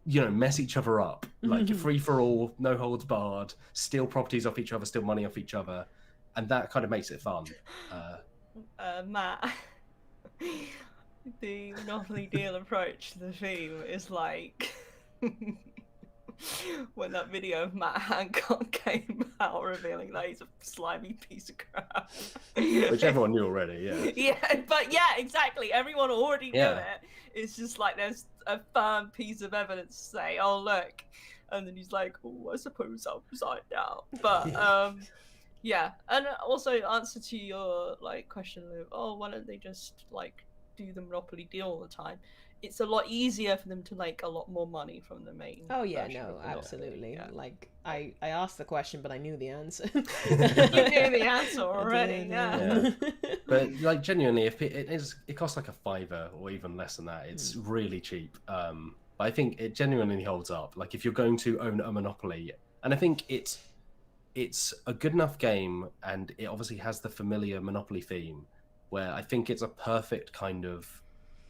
Speaker 2: mess each other up. Like, free for all, no holds barred, steal properties off each other, steal money off each other, and that kind of makes it fun.
Speaker 4: Matt, the Monopoly deal approach to the theme is like when that video of Matt Hancock came out revealing that he's a slimy piece of crap.
Speaker 2: Which everyone knew already, yeah.
Speaker 4: Yeah, but yeah, exactly. Everyone already knew it. It's just like there's a firm piece of evidence to say, oh, look. And then he's like, oh, I suppose I'll resign now. But, yeah. And also, answer to your, like, question, Liv, why don't they just, like, do the Monopoly deal all the time? It's a lot easier for them to make a lot more money from the main.
Speaker 3: Oh yeah, no, absolutely. Yeah. Like I asked the question, but I knew the answer.
Speaker 4: You knew the answer already, yeah.
Speaker 2: But like genuinely, if it costs like $5 or even less than that, it's really cheap. But I think it genuinely holds up. Like if you're going to own a Monopoly, and I think it's a good enough game, and it obviously has the familiar Monopoly theme, where I think it's a perfect kind of,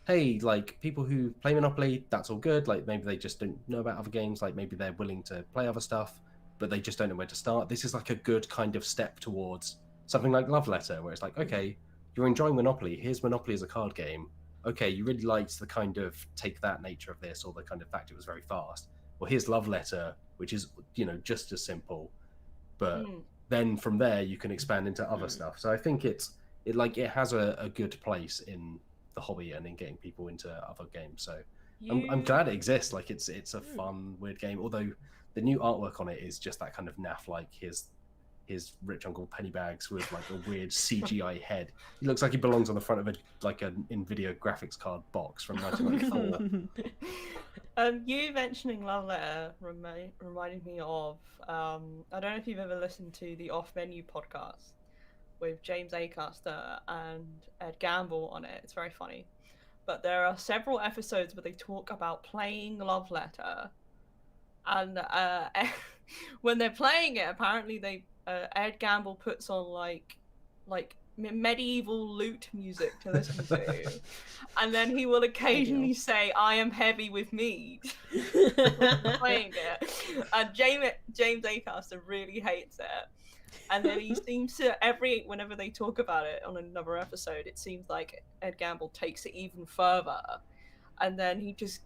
Speaker 2: hey, like people who play Monopoly, that's all good. Like maybe they just don't know about other games. Like maybe they're willing to play other stuff, but they just don't know where to start. This is like a good kind of step towards something like Love Letter, where it's like, okay, you're enjoying Monopoly. Here's Monopoly as a card game. Okay, you really liked the kind of take that nature of this, or the kind of fact it was very fast. Well, here's Love Letter, which is, just as simple. But then from there, you can expand into other stuff. So I think it has a good place in the hobby and in getting people into other games. So I'm glad it exists. Like it's a fun, weird game. Although the new artwork on it is just that kind of naff, like his rich uncle Pennybags with like a weird CGI head. He looks like he belongs on the front of an NVIDIA graphics card box from 1994.
Speaker 4: You mentioning Love Letter reminded me of I don't know if you've ever listened to the Off Menu podcast with James Acaster and Ed Gamble on it. It's very funny. But there are several episodes where they talk about playing Love Letter. And when they're playing it, apparently Ed Gamble puts on like medieval lute music to listen to. And then he will occasionally say, I am heavy with mead. Playing it. And James Acaster really hates it. And then he seems to whenever they talk about it on another episode, it seems like Ed Gamble takes it even further, and then he just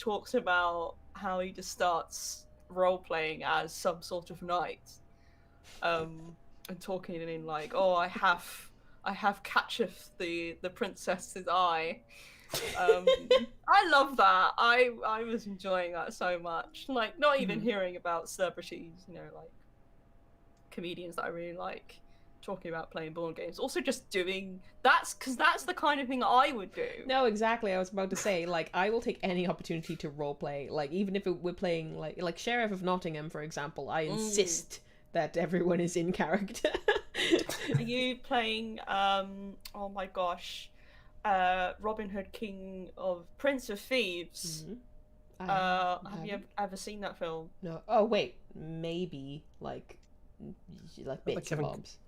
Speaker 4: talks about how he just starts role playing as some sort of knight, and talking in like, oh, I have catcheth the princess's eye. I love that. I was enjoying that so much. Like not even hearing about celebrities, like comedians that I really like talking about playing board games, also just doing because that's the kind of thing I would do.
Speaker 3: No, exactly. I was about to say, like, I will take any opportunity to roleplay, like even if we're playing like Sheriff of Nottingham, for example. I insist that everyone is in character.
Speaker 4: Are you playing oh my gosh, Robin Hood, King of Prince of Thieves? Have you ever seen that film?
Speaker 3: No. Oh wait, maybe like bits and bobs.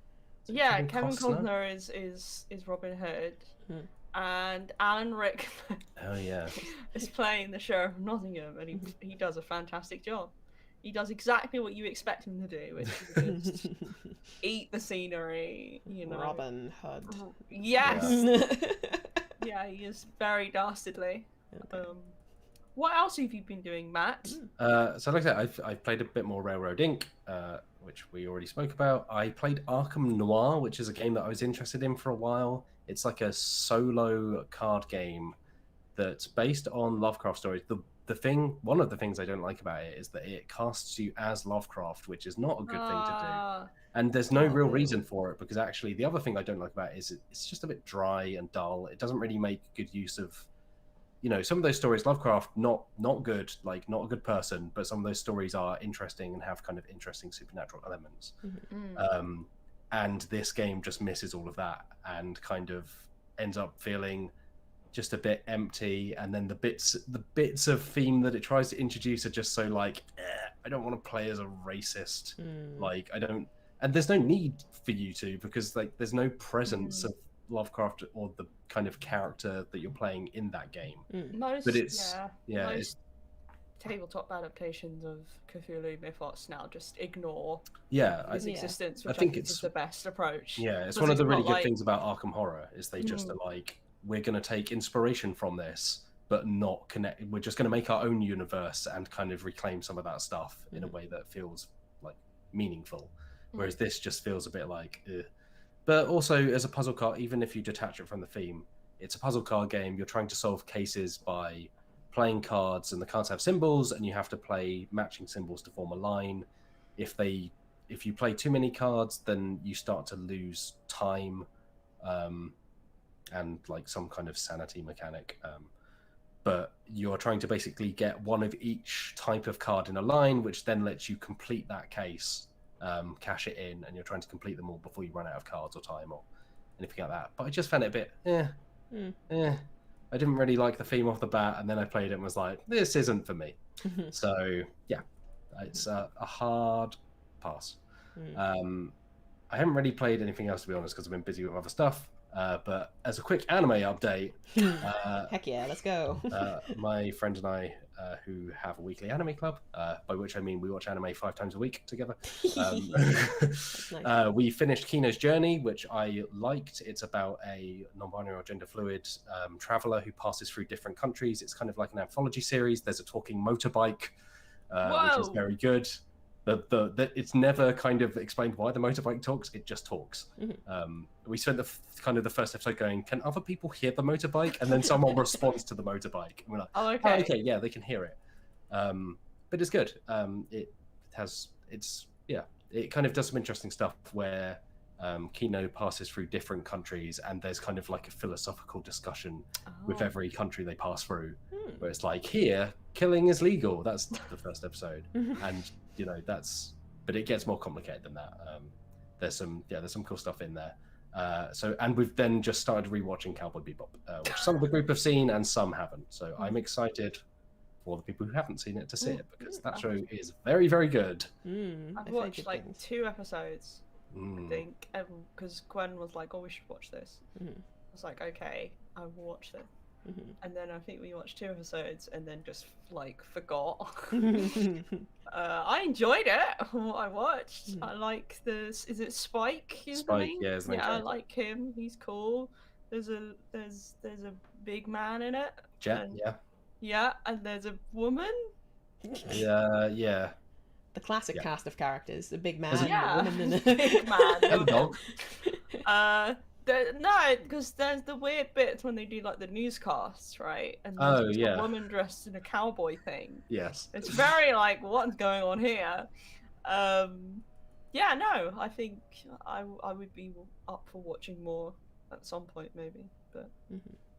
Speaker 4: Yeah, Kevin Costner is Robin Hood, and Alan Rickman is playing the Sheriff of Nottingham, and he does a fantastic job. He does exactly what you expect him to do, which is just eat the scenery,
Speaker 3: Robin Hood.
Speaker 4: Yes. Yeah, he is very dastardly. What else have you been doing, Matt?
Speaker 2: So like I said, I've played a bit more Railroad Inc., which we already spoke about. I played Arkham Noir, which is a game that I was interested in for a while. It's like a solo card game that's based on Lovecraft stories. One of the things I don't like about it is that it casts you as Lovecraft, which is not a good thing to do. And there's no real reason for it, because actually the other thing I don't like about it is it's just a bit dry and dull. It doesn't really make good use of, some of those stories, Lovecraft, not good, like not a good person, but some of those stories are interesting and have kind of interesting supernatural elements. And this game just misses all of that and kind of ends up feeling just a bit empty. And then the bits of theme that it tries to introduce are just so like, I don't want to play as a racist. Like, I don't, and there's no need for you to, because like there's no presence of Lovecraft or the kind of character that you're playing in that game.
Speaker 4: Most,
Speaker 2: But it's
Speaker 4: most tabletop adaptations of Cthulhu Mythos now just ignore his existence, which I think is the best approach.
Speaker 2: Yeah, it's one of the really good things about Arkham Horror is they just are like, we're going to take inspiration from this, but not connect. We're just going to make our own universe and kind of reclaim some of that stuff in a way that feels like meaningful. Whereas this just feels a bit like, but also as a puzzle card, even if you detach it from the theme, it's a puzzle card game. You're trying to solve cases by playing cards, and the cards have symbols, and you have to play matching symbols to form a line. If you play too many cards, then you start to lose time, and like some kind of sanity mechanic. But you're trying to basically get one of each type of card in a line, which then lets you complete that case, cash it in, and you're trying to complete them all before you run out of cards or time or anything like that. But I just found it a bit, I didn't really like the theme off the bat, and then I played it and was like, this isn't for me. So yeah, it's a hard pass. I haven't really played anything else, to be honest, because I've been busy with other stuff. But as a quick anime update,
Speaker 3: heck yeah, let's go.
Speaker 2: My friend and I, who have a weekly anime club, by which I mean we watch anime 5 times a week together.
Speaker 3: Nice.
Speaker 2: We finished Kino's Journey, which I liked. It's about a non-binary or gender fluid traveler who passes through different countries. It's kind of like an anthology series. There's a talking motorbike, which is very good. It's never kind of explained why the motorbike talks. It just talks. We spent the first episode going, can other people hear the motorbike? And then someone responds to the motorbike. And we're like, oh, okay, yeah, they can hear it. But it's good. It kind of does some interesting stuff where Kino passes through different countries, and there's kind of like a philosophical discussion with every country they pass through, where it's like, here, killing is legal. That's the first episode. And but it gets more complicated than that. There's some cool stuff in there. And we've then just started rewatching Cowboy Bebop, which some of the group have seen and some haven't. So I'm excited for the people who haven't seen it to see it, because that show is very, very good.
Speaker 4: I've watched like 2 episodes, I think, because Gwen was like, oh, we should watch this. I was like, okay, I will watch this. And then I think we watched 2 episodes and then just like forgot. I enjoyed it. What I watched. I like this. Is it Spike?
Speaker 2: Spike, yeah,
Speaker 4: I like him. He's cool. There's a big man in it.
Speaker 2: Jet,
Speaker 4: yeah, and there's a woman.
Speaker 2: Yeah.
Speaker 3: The classic cast of characters: a big man,
Speaker 4: a
Speaker 3: woman, and a
Speaker 4: big man,
Speaker 2: and a dog.
Speaker 4: No, because there's the weird bits when they do like the newscasts, right? And there's a woman dressed in a cowboy thing.
Speaker 2: Yes.
Speaker 4: It's very like, what's going on here? I think I would be up for watching more at some point, maybe. But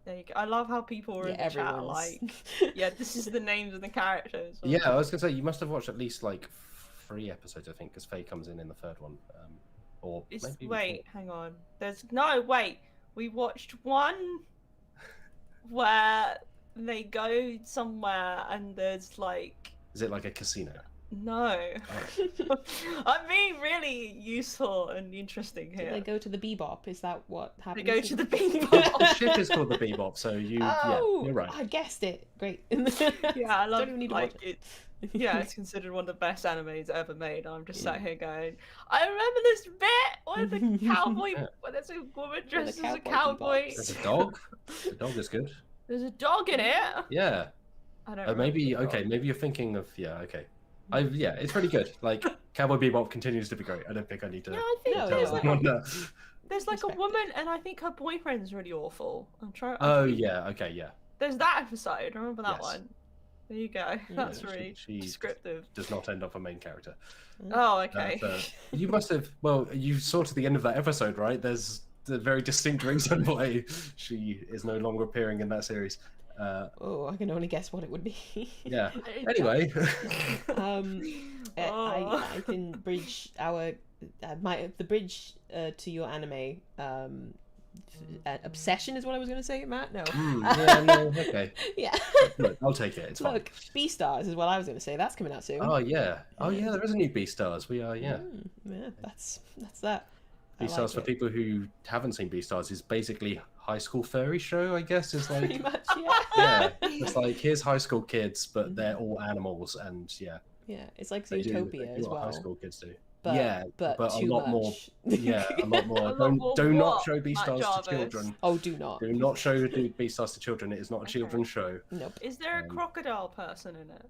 Speaker 4: there you go. I love how people are in the chat like, this is the names of the characters.
Speaker 2: Yeah, I was gonna say you must have watched at least like 3 episodes, I think, because Faye comes in the 3rd one.
Speaker 4: Hang on. We watched one where they go somewhere and there's like...
Speaker 2: Is it like a casino?
Speaker 4: No. Oh. I'm being really useful and interesting here.
Speaker 3: Do they go to the Bebop? Is that what happens?
Speaker 4: They go to the Bebop.
Speaker 2: The ship is called the Bebop, so you're right.
Speaker 3: I guessed it. Great.
Speaker 4: Yeah, I love
Speaker 3: Don't even need to watch it.
Speaker 4: Yeah, it's considered one of the best animes ever made. I'm just sat here going, I remember this bit where the cowboy, where there's a woman dressed as a cowboy.
Speaker 2: There's a dog. The dog is good.
Speaker 4: There's a dog in it.
Speaker 2: Yeah.
Speaker 4: I don't.
Speaker 2: Maybe you're thinking of it's pretty good. Like Cowboy Bebop continues to be great. I don't think I need to.
Speaker 4: Yeah, I think there's like
Speaker 3: Respect
Speaker 4: a woman, and I think her boyfriend's really awful. There's that episode. I remember that one. There you go. That's really
Speaker 2: she
Speaker 4: descriptive.
Speaker 2: Does not end up a main character.
Speaker 4: Oh, okay.
Speaker 2: You must have. Well, you saw to the end of that episode, right? There's a very distinct reason why she is no longer appearing in that series.
Speaker 3: I can only guess what it would be.
Speaker 2: Yeah. Anyway.
Speaker 3: I can bridge the bridge to your anime obsession is what I was going to say, Matt. No.
Speaker 2: Yeah, no, okay.
Speaker 3: Yeah.
Speaker 2: Look, I'll take it. It's fine.
Speaker 3: Look, Beastars is what I was going to say. That's coming out soon.
Speaker 2: Oh yeah. Oh yeah. There is a new Beastars. We are yeah.
Speaker 3: Yeah, that's that.
Speaker 2: Beastars, for people who haven't seen Beastars, is basically high school furry show. I guess is like
Speaker 3: Pretty much, yeah.
Speaker 2: yeah. It's like here's high school kids, but they're all animals, and yeah.
Speaker 3: Yeah, it's like
Speaker 2: They do
Speaker 3: Zootopia
Speaker 2: what
Speaker 3: as well.
Speaker 2: High school kids do.
Speaker 3: But,
Speaker 2: yeah,
Speaker 3: but
Speaker 2: a
Speaker 3: too
Speaker 2: lot
Speaker 3: much.
Speaker 2: more. Yeah, a lot more.
Speaker 4: A lot more
Speaker 2: Do not
Speaker 4: what,
Speaker 2: show
Speaker 4: Matt
Speaker 2: Beastars
Speaker 4: Jarvis?
Speaker 2: to children.
Speaker 3: Oh, do not.
Speaker 2: Do not show Beastars to children. It is not a
Speaker 4: Okay.
Speaker 2: children's show.
Speaker 3: Nope.
Speaker 4: Is there a crocodile person in it?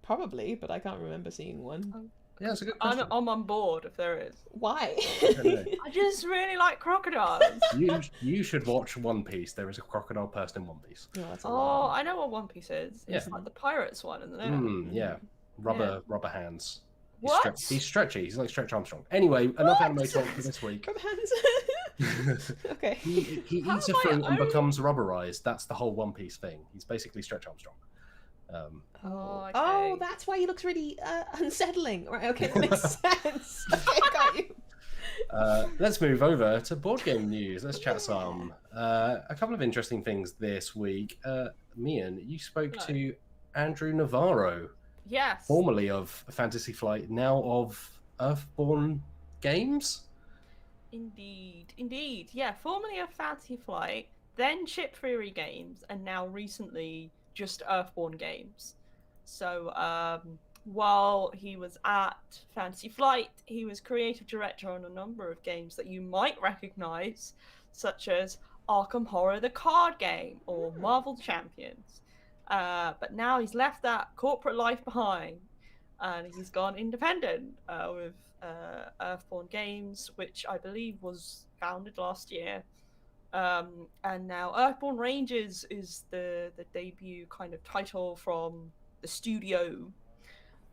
Speaker 3: Probably, but I can't remember seeing one.
Speaker 2: Yeah, it's a good question.
Speaker 4: I'm on board if there is.
Speaker 3: Why?
Speaker 2: I don't know.
Speaker 4: I just really like crocodiles.
Speaker 2: You should watch One Piece. There is a crocodile person in One Piece.
Speaker 3: Oh, that's a
Speaker 4: Oh,
Speaker 3: lot.
Speaker 4: I know what One Piece is. It's
Speaker 2: Yeah.
Speaker 4: like the pirates one, isn't it?
Speaker 2: Yeah, rubber hands.
Speaker 4: What?
Speaker 2: He's stretchy. He's like Stretch Armstrong. Anyway, enough
Speaker 3: What?
Speaker 2: anime talk for this week.
Speaker 3: Rub hands. Okay.
Speaker 2: he
Speaker 4: How
Speaker 2: eats a
Speaker 4: am I
Speaker 2: fruit and
Speaker 4: own-
Speaker 2: becomes rubberized. That's the whole One Piece thing. He's basically Stretch Armstrong.
Speaker 4: Oh, okay.
Speaker 3: Oh, that's why he looks really unsettling. Right, okay, that makes sense. Okay, got you.
Speaker 2: Let's move over to board game news. Let's chat some. A couple of interesting things this week. Meehan, you spoke
Speaker 4: Hello.
Speaker 2: to Andrew Navarro,
Speaker 4: Yes.
Speaker 2: formerly of Fantasy Flight, now of Earthborn Games.
Speaker 4: Indeed. Yeah, formerly of Fantasy Flight, then Chip Theory Games, and now recently just Earthborn Games. So, while he was at Fantasy Flight, he was creative director on a number of games that you might recognize, such as Arkham Horror the card game or Marvel Champions. But now he's left that corporate life behind and he's gone independent with Earthborn Games, which I believe was founded last year. And now Earthborn Rangers is the debut kind of title from the studio.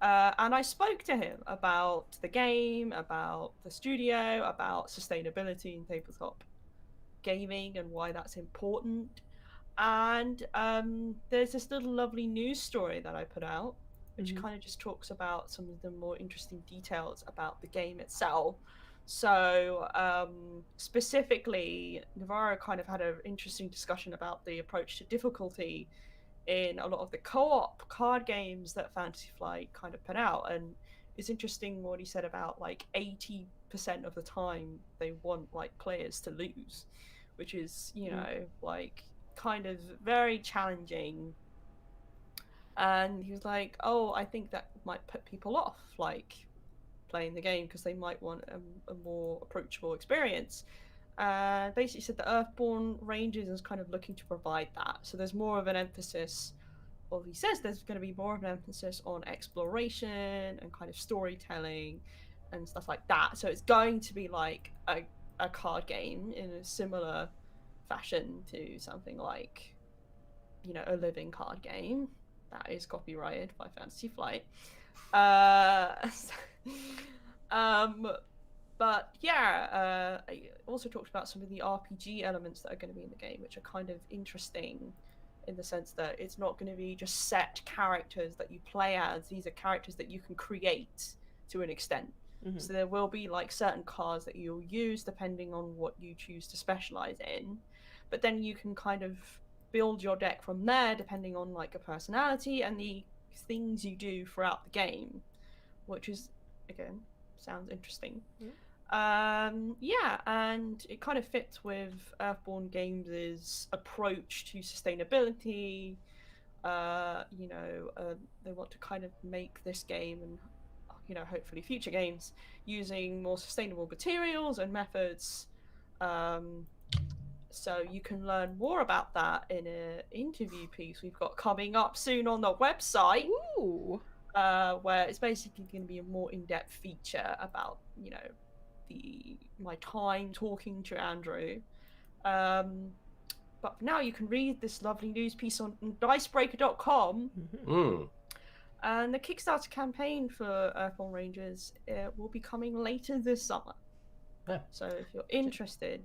Speaker 4: And I spoke to him about the game, about the studio, about sustainability in tabletop gaming and why that's important. And there's this little lovely news story that I put out, which kind of just talks about some of the more interesting details about the game itself. So specifically, Navarro kind of had an interesting discussion about the approach to difficulty in a lot of the co-op card games that Fantasy Flight kind of put out. And it's interesting what he said about like 80% of the time they want like players to lose, which is, you know, like kind of very challenging. And he was like, oh, I think that might put people off like playing the game because they might want a more approachable experience. Basically said that Earthborn Rangers is kind of looking to provide that. So there's more of an emphasis, or he says there's going to be more of an emphasis on exploration and kind of storytelling and stuff like that. So it's going to be like a card game in a similar fashion to something like, you know, a living card game that is copyrighted by Fantasy Flight. But yeah, I also talked about some of the RPG elements that are going to be in the game, which are kind of interesting in the sense that it's not going to be just set characters that you play as. These are characters that you can create to an extent. So there will be like certain cards that you'll use depending on what you choose to specialize in. But then you can kind of build your deck from there depending on like a personality and the things you do throughout the game, which is, again, sounds interesting. Yeah, and it kind of fits with Earthborn Games' approach to sustainability. You know, they want to kind of make this game and, you know, hopefully future games using more sustainable materials and methods. So you can learn more about that in an interview piece we've got coming up soon on the website.
Speaker 3: Ooh.
Speaker 4: Where it's basically going to be a more in-depth feature about, you know, my time talking to Andrew. But for now, you can read this lovely news piece on Dicebreaker.com. And the Kickstarter campaign for Earthborn Rangers will be coming later this summer.
Speaker 2: Yeah.
Speaker 4: So if you're interested,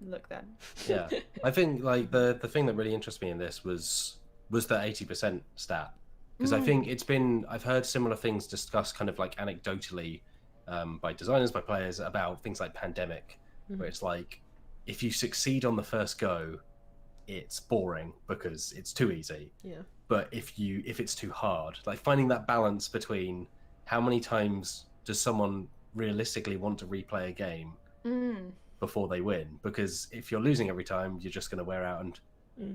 Speaker 4: look then.
Speaker 2: Yeah, I think like the thing that really interests me in this was the 80% stat, because I think I've heard similar things discussed kind of like anecdotally by designers, by players, about things like Pandemic, where it's like, if you succeed on the first go, it's boring because it's too easy.
Speaker 3: Yeah.
Speaker 2: But if it's too hard, like finding that balance between how many times does someone realistically want to replay a game before they win? Because if you're losing every time, you're just going to wear out. And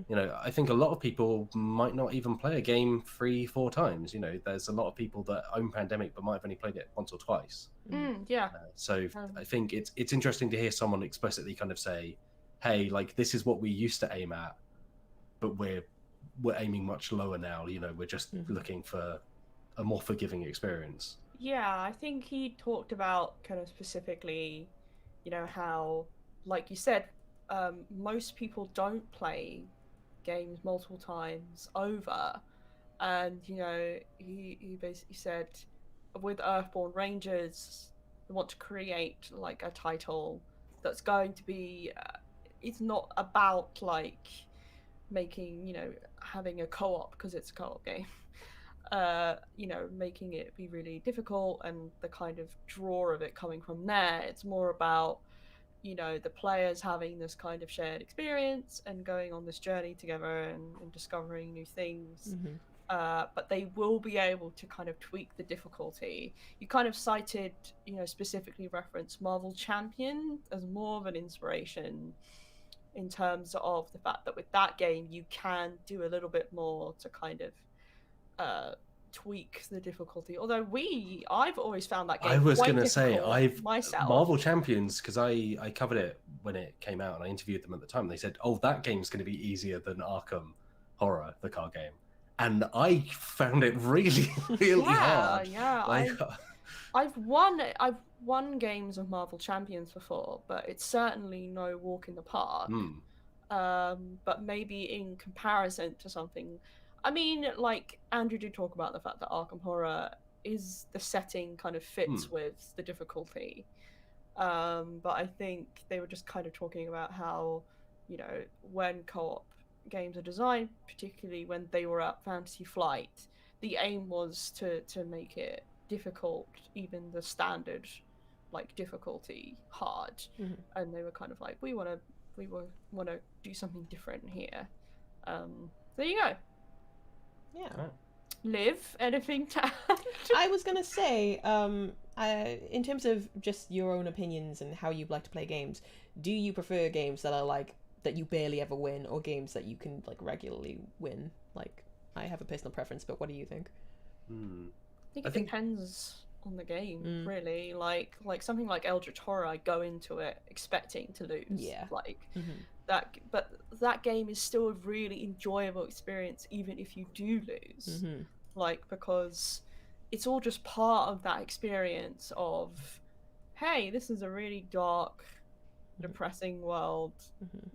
Speaker 2: you know, I think a lot of people might not even play a game 3-4 times. You know, there's a lot of people that own Pandemic but might have only played it once or twice.
Speaker 4: Yeah.
Speaker 2: So I think it's interesting to hear someone explicitly kind of say, hey, like, this is what we used to aim at, but we're aiming much lower now. You know, we're just looking for a more forgiving experience.
Speaker 4: Yeah, I think he talked about kind of specifically, you know, how, like you said, most people don't play games multiple times over. And, you know, he basically said with Earthborn Rangers, they want to create like a title that's going to be, it's not about like making, you know, having a co-op because it's a co-op game. You know, making it be really difficult and the kind of draw of it coming from there. It's more about, you know, the players having this kind of shared experience and going on this journey together and discovering new things. But they will be able to kind of tweak the difficulty. You kind of cited, you know, specifically referenced Marvel Champion as more of an inspiration in terms of the fact that with that game you can do a little bit more to kind of tweak the difficulty. Although I've always found that game
Speaker 2: I was
Speaker 4: quite
Speaker 2: going to say,
Speaker 4: difficult myself.
Speaker 2: Marvel Champions, because I covered it when it came out and I interviewed them at the time. And they said, oh, that game's going to be easier than Arkham Horror, the card game. And I found it really, really hard.
Speaker 4: Yeah,
Speaker 2: like,
Speaker 4: I've won games of Marvel Champions before, but it's certainly no walk in the park. But maybe in comparison to something, I mean, like Andrew did talk about the fact that Arkham Horror is the setting kind of fits with the difficulty. But I think they were just kind of talking about how, you know, when co-op games are designed, particularly when they were at Fantasy Flight, the aim was to make it difficult, even the standard like difficulty hard. And they were kind of like, we want to do something different here. There you go.
Speaker 3: Yeah.
Speaker 4: Liv, anything to add?
Speaker 3: I was gonna say, in terms of just your own opinions and how you'd like to play games, do you prefer games that are like that you barely ever win, or games that you can like regularly win? Like, I have a personal preference, but what do you think?
Speaker 4: I think it depends on the game, really. Like something like Eldritch Horror, I go into it expecting to lose. Yeah. Like that, but that game is still a really enjoyable experience, even if you do lose. Like, because it's all just part of that experience of, hey, this is a really dark, depressing world.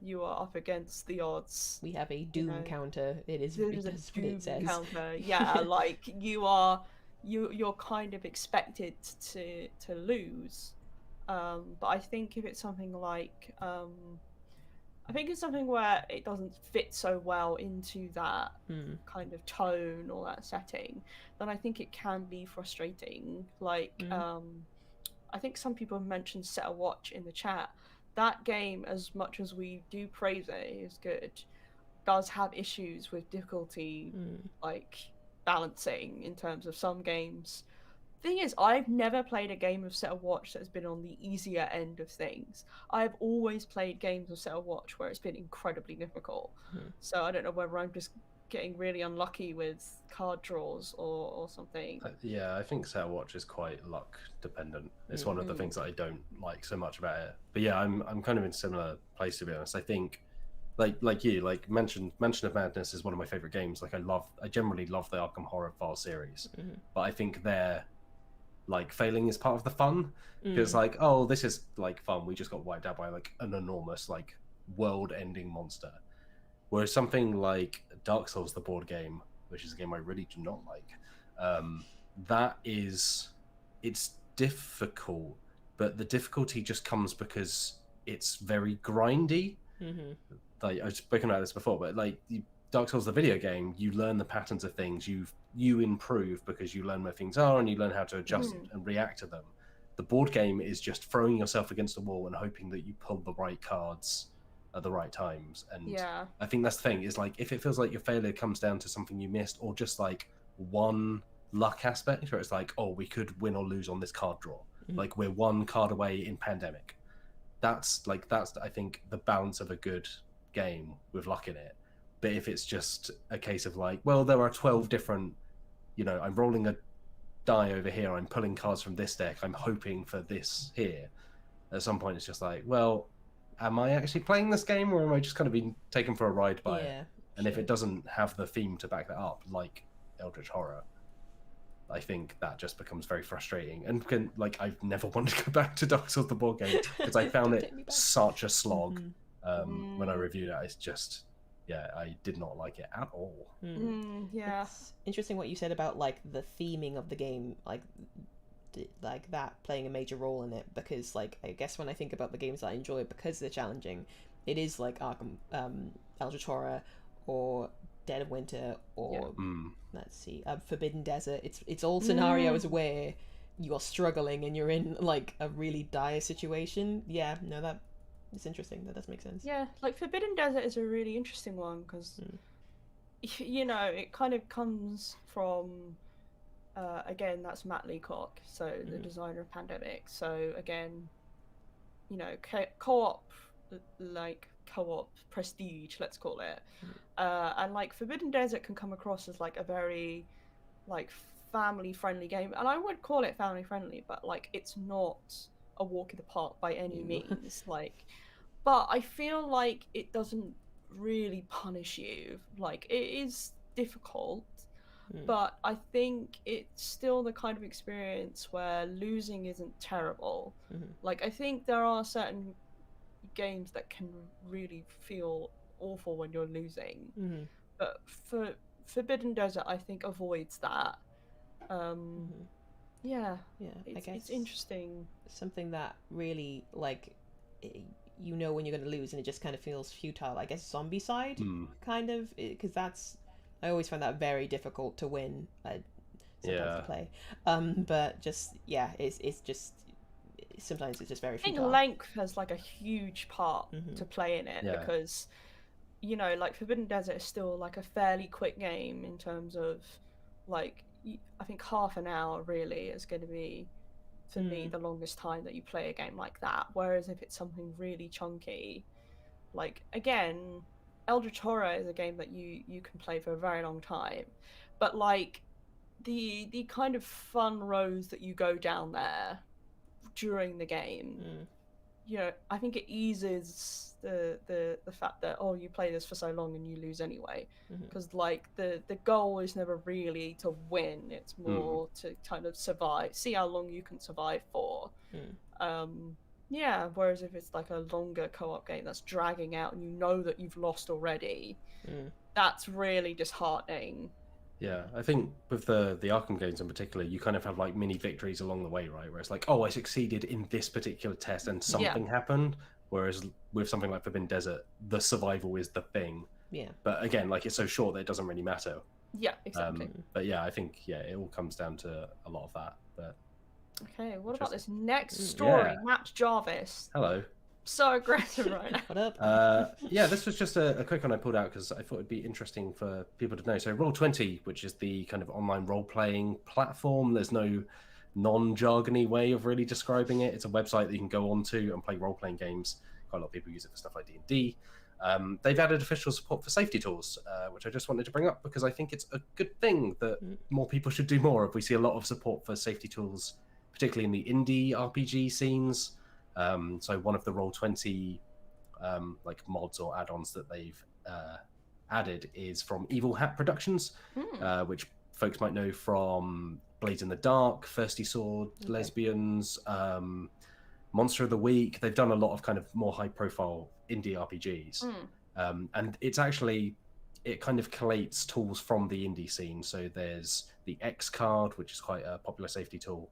Speaker 4: You are up against the odds.
Speaker 3: We have a doom counter. There's
Speaker 4: a doom counter. Yeah, like you're kind of expected to lose. But I think if it's something like I think it's something where it doesn't fit so well into that kind of tone or that setting, then I think it can be frustrating. Like I think some people have mentioned Set a Watch in the chat. That game, as much as we do praise it, is good, does have issues with difficulty, like balancing in terms of some games. Thing is, I've never played a game of Set a Watch that has been on the easier end of things. I've always played games of Set a Watch where it's been incredibly difficult. So I don't know whether I'm just getting really unlucky with card draws or something.
Speaker 2: Yeah, I think Set a Watch is quite luck dependent. It's one of the things that I don't like so much about it. But yeah, I'm kind of in a similar place, to be honest. I think like you, like Mansion of Madness is one of my favorite games. Like I generally love the Arkham Horror File series. But I think they're like failing is part of the fun, because like, oh, this is like fun, we just got wiped out by like an enormous like world-ending monster. Whereas something like Dark Souls, the board game, which is a game I really do not like, it's difficult, but the difficulty just comes because it's very grindy. Like, I've spoken about this before, but like Dark Souls, the video game, you learn the patterns of things, you improve because you learn where things are and you learn how to adjust and react to them. The board game is just throwing yourself against the wall and hoping that you pull the right cards at the right times. And
Speaker 4: Yeah.
Speaker 2: I think that's the thing, is like, if it feels like your failure comes down to something you missed, or just like one luck aspect where it's like, oh, we could win or lose on this card draw. Like, we're one card away in Pandemic. That's I think the balance of a good game with luck in it. But if it's just a case of like, well, there are 12 different, I'm rolling a die over here, I'm pulling cards from this deck, I'm hoping for this here. At some point it's just like, well, am I actually playing this game, or am I just kind of being taken for a ride by it? And if it doesn't have the theme to back that up, like Eldritch Horror, I think that just becomes very frustrating. And I've never wanted to go back to Dark Souls the board game, because I found it such a slog when I reviewed it. It's just, I did not like it at all.
Speaker 3: Yeah. It's interesting what you said about like the theming of the game, like that playing a major role in it, because like I guess when I think about the games that I enjoy because they're challenging, it is like Arkham, Eldritch Horror, or Dead of Winter, or let's see, Forbidden Desert. It's all scenarios where you're struggling and you're in like a really dire situation. Yeah, no, that it's interesting. That does make sense.
Speaker 4: Yeah, like Forbidden Desert is a really interesting one because it kind of comes from again, that's Matt Leacock, so the designer of Pandemic. So again, co-op prestige, let's call it. And like Forbidden Desert can come across as like a very like family friendly game, and I would call it family friendly, but like it's not a walk in the park by any means. Like, but I feel like it doesn't really punish you. Like, it is difficult, but I think it's still the kind of experience where losing isn't terrible. Like, I think there are certain games that can really feel awful when you're losing, but for Forbidden Desert, I think avoids that. I guess it's interesting.
Speaker 3: Something that really like when you're going to lose and it just kind of feels futile. I guess Zombie Side kind of, because I always find that very difficult to win. Sometimes to play, but just it's just sometimes it's just very futile.
Speaker 4: I think length has like a huge part to play in it, because like Forbidden Desert is still like a fairly quick game in terms of like I think half an hour really is going to be for me the longest time that you play a game like that. Whereas if it's something really chunky, like again, Eldritch Horror is a game that you can play for a very long time, but like the kind of fun rows that you go down there during the game, I think it eases the fact that you play this for so long and you lose anyway, because like the goal is never really to win, it's more to kind of survive, see how long you can survive for. Whereas if it's like a longer co-op game that's dragging out and you know that you've lost already, that's really disheartening.
Speaker 2: Yeah, I think with the Arkham games in particular, you kind of have like mini victories along the way, right? Where it's like, oh, I succeeded in this particular test and something happened. Whereas with something like Forbidden Desert, the survival is the thing.
Speaker 3: Yeah.
Speaker 2: But again, like it's so short that it doesn't really matter.
Speaker 4: Yeah, exactly.
Speaker 2: But yeah, I think it all comes down to a lot of that. But
Speaker 4: okay, what about this next story? Matt Jarvis.
Speaker 2: Hello.
Speaker 4: So aggressive right now.
Speaker 3: What up?
Speaker 2: This was just a quick one I pulled out because I thought it'd be interesting for people to know. So Roll20, which is the kind of online role-playing platform, there's no non-jargony way of really describing it. It's a website that you can go onto and play role-playing games. Quite a lot of people use it for stuff like D&D. They've added official support for safety tools, which I just wanted to bring up because I think it's a good thing that more people should do more of. We see a lot of support for safety tools, particularly in the indie RPG scenes. So one of the Roll20 like mods or add-ons that they've added is from Evil Hat Productions, which folks might know from Blades in the Dark, Thirsty Sword, Lesbians, Monster of the Week. They've done a lot of kind of more high-profile indie RPGs, and it's actually, it kind of collates tools from the indie scene. So there's the X card, which is quite a popular safety tool.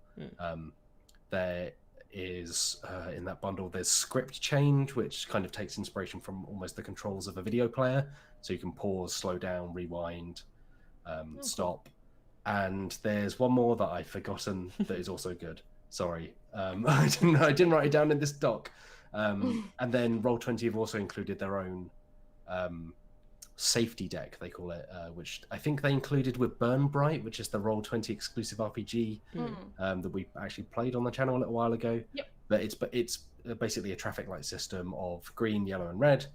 Speaker 2: There is in that bundle there's Script Change, which kind of takes inspiration from almost the controls of a video player, so you can pause, slow down, rewind, stop. And there's one more that I've forgotten that is also good, Sorry, I didn't write it down in this doc. And then Roll20 have also included their own safety deck, they call it, which I think they included with Burn Bright, which is the Roll20 exclusive RPG that we actually played on the channel a little while ago.
Speaker 4: Yep.
Speaker 2: But it's basically a traffic light system of green, yellow, and red.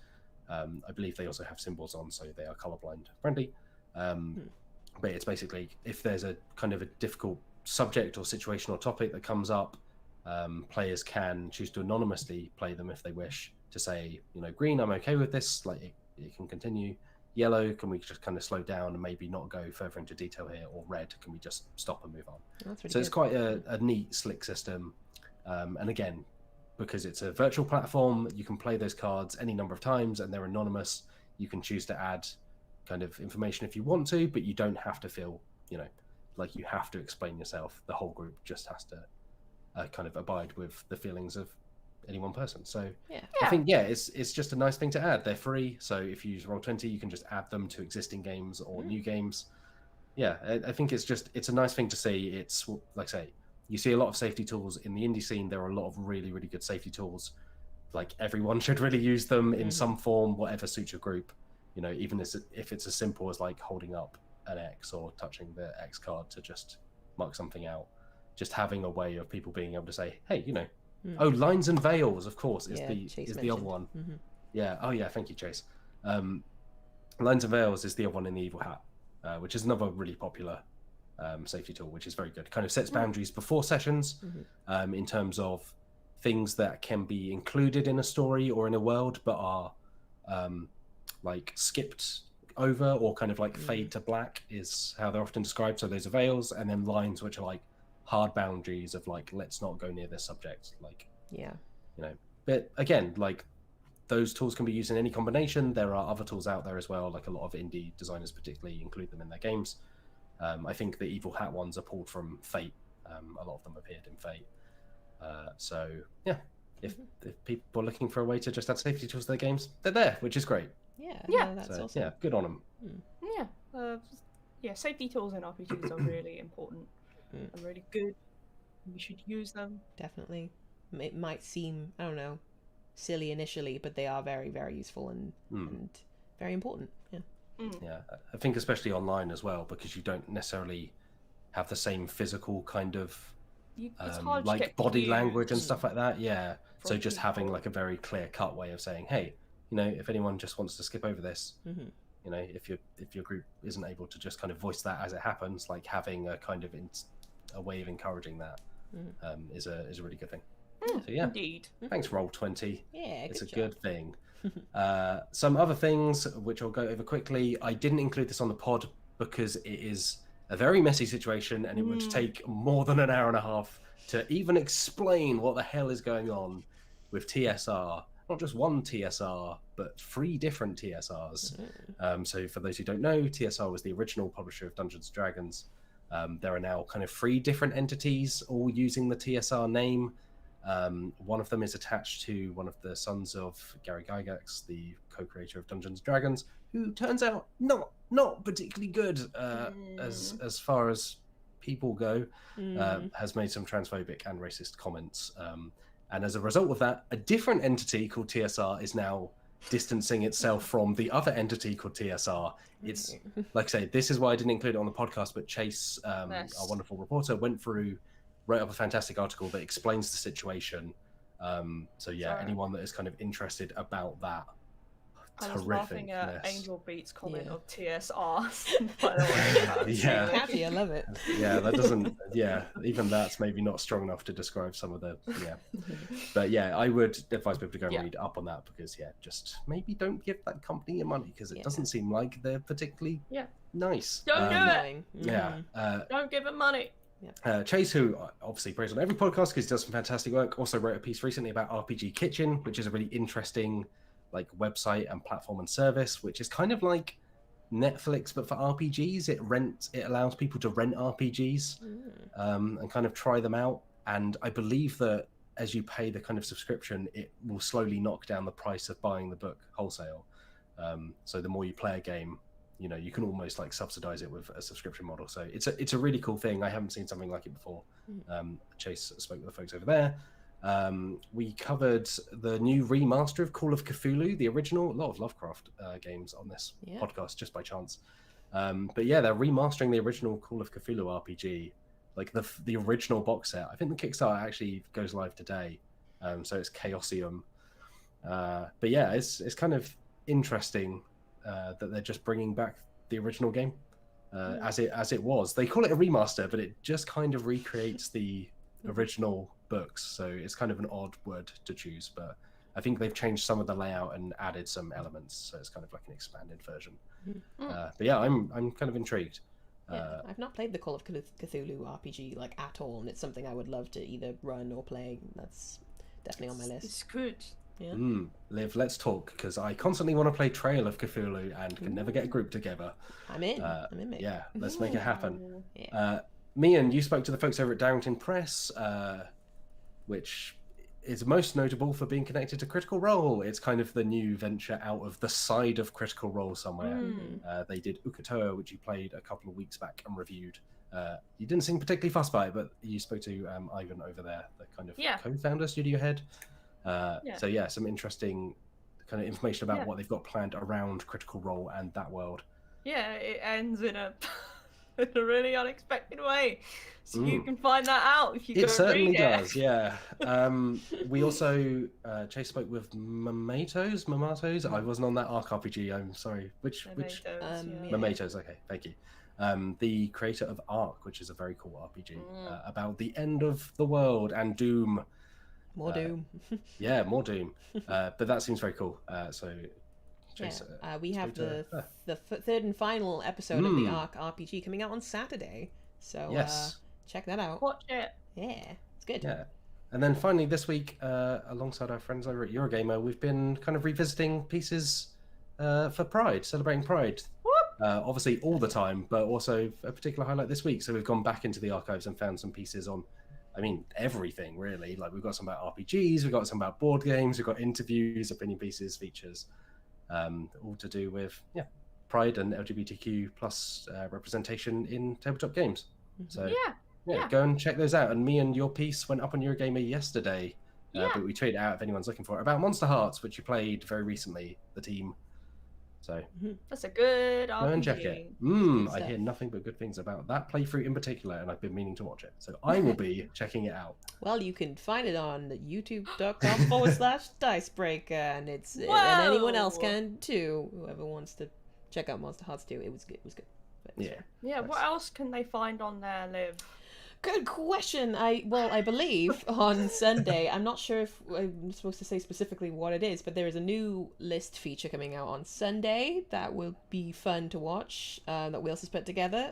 Speaker 2: I believe they also have symbols on, so they are colorblind friendly. But it's basically, if there's a kind of a difficult subject or situation or topic that comes up, players can choose to anonymously play them if they wish, to say, green, I'm okay with this, like it can continue. Yellow, can we just kind of slow down and maybe not go further into detail here? Or red, can we just stop and move on?
Speaker 3: That's really
Speaker 2: so it's
Speaker 3: good.
Speaker 2: quite a neat, slick system. And again, because it's a virtual platform, you can play those cards any number of times and they're anonymous. You can choose to add kind of information if you want to, but you don't have to feel, like you have to explain yourself. The whole group just has to kind of abide with the feelings of any one person. So I think it's just a nice thing to add. They're free, so if you use Roll20 you can just add them to existing games or new games. I think it's a nice thing to see. It's like I say, you see a lot of safety tools in the indie scene. There are a lot of really, really good safety tools. Like everyone should really use them in some form, whatever suits your group. Even if it's as simple as like holding up an X or touching the X card to just mark something out. Just having a way of people being able to say, hey, oh, lines and veils, of course, is the other one. Yeah. Oh, yeah. Thank you, Chase. Lines and veils is the other one in the Evil Hat, which is another really popular safety tool, which is very good. Kind of sets boundaries before sessions in terms of things that can be included in a story or in a world, but are like skipped over or kind of like fade to black is how they're often described. So those are veils, and then lines which are like hard boundaries of like, let's not go near this subject. Like, but again, like those tools can be used in any combination. There are other tools out there as well. Like a lot of indie designers particularly include them in their games. I think the Evil Hat ones are pulled from Fate. A lot of them appeared in Fate. So yeah, if people are looking for a way to just add safety tools to their games, they're there, which is great.
Speaker 3: That's
Speaker 2: so,
Speaker 3: awesome.
Speaker 2: Yeah, good on them.
Speaker 4: Safety tools in RPGs are really important and really good. We should use them.
Speaker 3: Definitely. It might seem, I don't know, silly initially, but they are very, very useful and very important.
Speaker 2: Yeah, I think especially online as well, because you don't necessarily have the same physical kind of
Speaker 4: it's hard to
Speaker 2: like
Speaker 4: get
Speaker 2: body
Speaker 4: cues
Speaker 2: language and stuff like that. Yeah, so just
Speaker 4: people.
Speaker 2: having like a very clear cut way of saying, hey, if anyone just wants to skip over this, if your group isn't able to just kind of voice that as it happens, like having a kind of a way of encouraging that is a really good thing. So yeah,
Speaker 4: indeed.
Speaker 2: Thanks Roll20.
Speaker 3: Yeah,
Speaker 2: it's a
Speaker 3: job.
Speaker 2: good thing. Some other things which I'll go over quickly. I didn't include this on the pod because it is a very messy situation and it would take more than an hour and a half to even explain what the hell is going on with TSR. Not just one TSR, but 3 different TSRs. So for those who don't know, TSR was the original publisher of Dungeons & Dragons. There are now kind of 3 different entities all using the TSR name. One of them is attached to one of the sons of Gary Gygax, the co-creator of Dungeons & Dragons, who turns out not particularly good as far as people go, has made some transphobic and racist comments. And as a result of that, a different entity called TSR is now distancing itself from the other entity called TSR. It's, like I say, this is why I didn't include it on the podcast, but Chase, our wonderful reporter, wrote up a fantastic article that explains the situation. So yeah, anyone that is kind of interested about that,
Speaker 4: I was laughing at Angel Beats' comment of TSR.
Speaker 2: Yeah,
Speaker 3: happy, I love it.
Speaker 2: Yeah, that doesn't. Yeah, even that's maybe not strong enough to describe some of the. Yeah, but yeah, I would advise people to go and read up on that because just maybe don't give that company your money because it doesn't seem like they're particularly nice.
Speaker 4: Don't do it.
Speaker 2: Yeah,
Speaker 4: don't give them money.
Speaker 2: Chase, who obviously praised on every podcast because he does some fantastic work, also wrote a piece recently about RPG Kitchen, which is a really interesting website and platform and service, which is kind of like Netflix but for RPGs. It allows people to rent RPGs and kind of try them out, and I believe that as you pay the kind of subscription, it will slowly knock down the price of buying the book wholesale. So the more you play a game, you can almost subsidize it with a subscription model. So it's a really cool thing. I haven't seen something like it before. Chase spoke with the folks over there. We covered the new remaster of Call of Cthulhu, the original. A lot of Lovecraft games on this podcast, just by chance. But yeah, they're remastering the original Call of Cthulhu RPG, like the original box set. I think the Kickstarter actually goes live today, so it's Chaosium. But yeah, it's kind of interesting that they're just bringing back the original game as it was. They call it a remaster, but it just kind of recreates the original books, so it's kind of an odd word to choose. But I think they've changed some of the layout and added some elements, so it's kind of like an expanded version. But yeah, I'm kind of intrigued.
Speaker 3: I've not played the Call of Cthulhu RPG like at all, and it's something I would love to either run or play. That's definitely on my list.
Speaker 4: It's good.
Speaker 3: Yeah.
Speaker 2: Liv, let's talk, because I constantly want to play Trail of Cthulhu and can never get a group together.
Speaker 3: I'm in, mate.
Speaker 2: Yeah, let's make it happen.
Speaker 3: Yeah.
Speaker 2: Meehan, you spoke to the folks over at Darrington Press, which is most notable for being connected to Critical Role. It's kind of the new venture out of the side of Critical Role somewhere. They did Ukatoa, which you played a couple of weeks back and reviewed. You didn't seem particularly fussed by it, but you spoke to Ivan over there, the kind of co-founder, studio head. So yeah, some interesting kind of information about what they've got planned around Critical Role and that world.
Speaker 4: Yeah, it ends in a in a really unexpected way. So you can find that out if you go
Speaker 2: It certainly
Speaker 4: read it.
Speaker 2: does, yeah. We also, Chase spoke with Mamatos. I wasn't on that Arc RPG, I'm sorry. Which? Mamatos, okay, thank you. The creator of Arc, which is a very cool RPG about the end of the world and Doom.
Speaker 3: More Doom.
Speaker 2: Yeah, more Doom. But that seems very cool. So, Chase,
Speaker 3: we have the third and final episode of the Arc RPG coming out on Saturday. So check that out.
Speaker 4: Watch it.
Speaker 3: Yeah, it's good.
Speaker 2: Yeah. And then finally this week, alongside our friends over at Eurogamer, we've been kind of revisiting pieces for Pride, celebrating Pride. Obviously all the time, but also a particular highlight this week. So we've gone back into the archives and found some pieces on, I mean, everything really. Like we've got some about RPGs, we've got some about board games, we've got interviews, opinion pieces, features, all to do with Pride and LGBTQ plus representation in tabletop games. So go and check those out. And me and your piece went up on Eurogamer yesterday, but we tweeted it out if anyone's looking for it, about Monster Hearts, which you played very recently, the team. So
Speaker 4: that's a good RPG.
Speaker 2: Go and check it. I hear nothing but good things about that playthrough in particular, and I've been meaning to watch it. So I will be checking it out.
Speaker 3: Well, you can find it on youtube.com/Dicebreaker, and and anyone else can too. Whoever wants to check out Monster Hearts 2, it was good. But,
Speaker 4: yeah. What else can they find on there, Liv?
Speaker 3: Good question. I believe on Sunday, I'm not sure if I'm supposed to say specifically what it is, but there is a new list feature coming out on Sunday that will be fun to watch, that we also put together.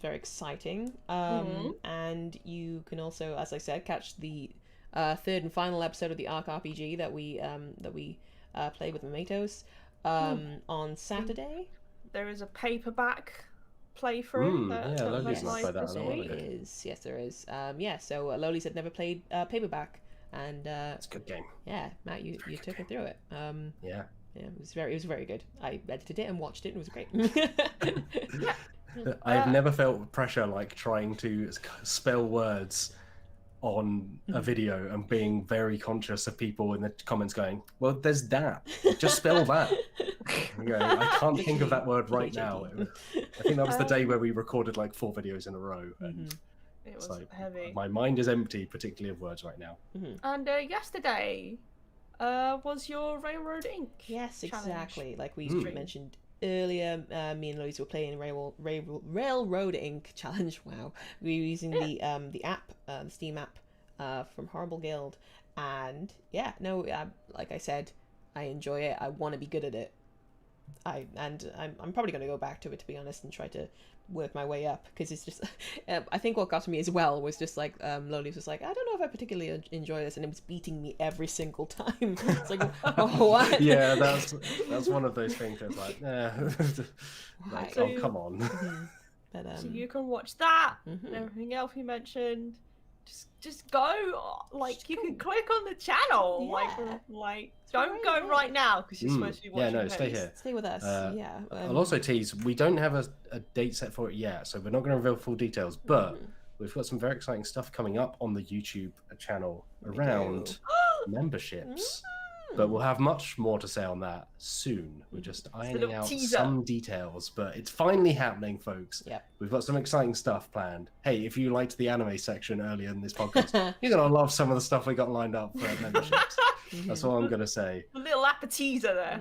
Speaker 3: Very exciting. And you can also, as I said, catch the third and final episode of the Arc RPG that we played with Mamatos on Saturday.
Speaker 4: There is a paperback playthrough
Speaker 2: Loli's not played that
Speaker 4: this
Speaker 2: in a
Speaker 4: week.
Speaker 3: Yes, there is. So Loli's had never played paperback, and
Speaker 2: it's a good game.
Speaker 3: Yeah, Matt, you took her through it.
Speaker 2: Yeah,
Speaker 3: it was very good. I edited it and watched it, and it was great.
Speaker 2: I've never felt pressure like trying to spell words on a video and being very conscious of people in the comments going, well, there's that, just spell that. I can't think of that word right now. I think that was the day where we recorded like 4 videos in a row, and
Speaker 4: it was heavy.
Speaker 2: My mind is empty, particularly of words right now.
Speaker 4: And yesterday was your Railroad Inc.
Speaker 3: Yes,
Speaker 4: challenge.
Speaker 3: Exactly. Like we mentioned earlier, me and Louise were playing Railroad Inc. challenge. Wow, we were using the app, the Steam app from Horrible Guild, and like I said, I enjoy it. I want to be good at it. I'm probably going to go back to it, to be honest, and try to work my way up, because it's just I think what got to me as well was just like Loli was like, I don't know if I particularly enjoy this, and it was beating me every single time. It's like, oh, what?
Speaker 2: Yeah, that's one of those things that's like, like,
Speaker 4: so,
Speaker 2: oh, come on.
Speaker 3: But,
Speaker 4: so you can watch that and everything else you mentioned. Just go, like you can click on the channel, like don't go right now because you're supposed to be watching.
Speaker 2: Yeah, no, stay here.
Speaker 3: Stay with us.
Speaker 2: I'll also tease, we don't have a date set for it yet, so we're not going to reveal full details, but we've got some very exciting stuff coming up on the YouTube channel around memberships. But we'll have much more to say on that soon. We're just ironing out some details, but it's finally happening, folks.
Speaker 3: Yep.
Speaker 2: We've got some exciting stuff planned. Hey, if you liked the anime section earlier in this podcast, you're going to love some of the stuff we got lined up for memberships. That's all I'm going to say.
Speaker 4: A little appetizer there.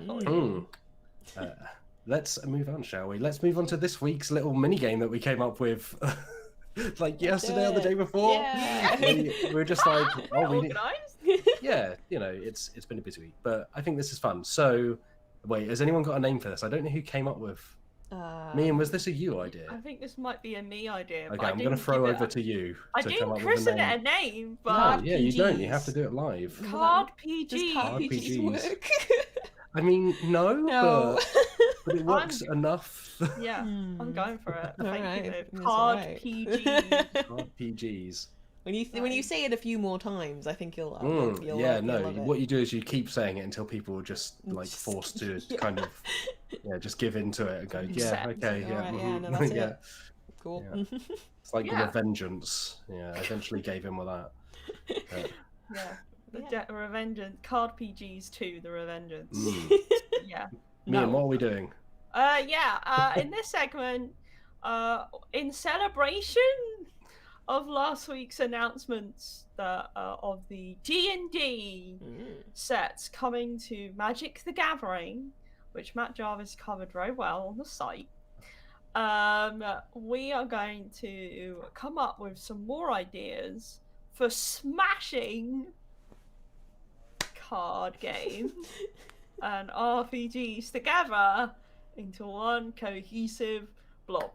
Speaker 2: Let's move on, shall we? Let's move on to this week's little mini game that we came up with like yesterday or the day before.
Speaker 3: Yeah.
Speaker 2: We were just like,
Speaker 4: Organised?
Speaker 2: yeah, you know, it's been a busy week, but I think this is fun. So, wait, has anyone got a name for this? I don't know who came up with. Meehan, was this a you idea?
Speaker 4: I think this might be a me idea.
Speaker 2: Okay, I'm going to throw over to you.
Speaker 4: I didn't christen it a name, but
Speaker 2: no, yeah, you don't. You have to do it live.
Speaker 4: CardPGs.
Speaker 3: CardPGs work?
Speaker 2: I mean, no. But it works enough.
Speaker 4: Yeah, I'm going for it. Thank you.
Speaker 3: CardPGs.
Speaker 2: CardPGs.
Speaker 3: When you say it a few more times, I think you'll
Speaker 2: what you do is you keep saying it until people are just like forced to kind of just give into it and go,
Speaker 3: it. Cool.
Speaker 2: Yeah. It's like the Revengeance. Yeah, I eventually gave in with that.
Speaker 4: The Revengeance. CardPGs 2, the Revengeance. Yeah.
Speaker 2: Meehan, what are we doing?
Speaker 4: In this segment, in celebration of last week's announcements that of the D&D sets coming to Magic the Gathering, which Matt Jarvis covered very well on the site, we are going to come up with some more ideas for smashing card games and RPGs together into one cohesive blob.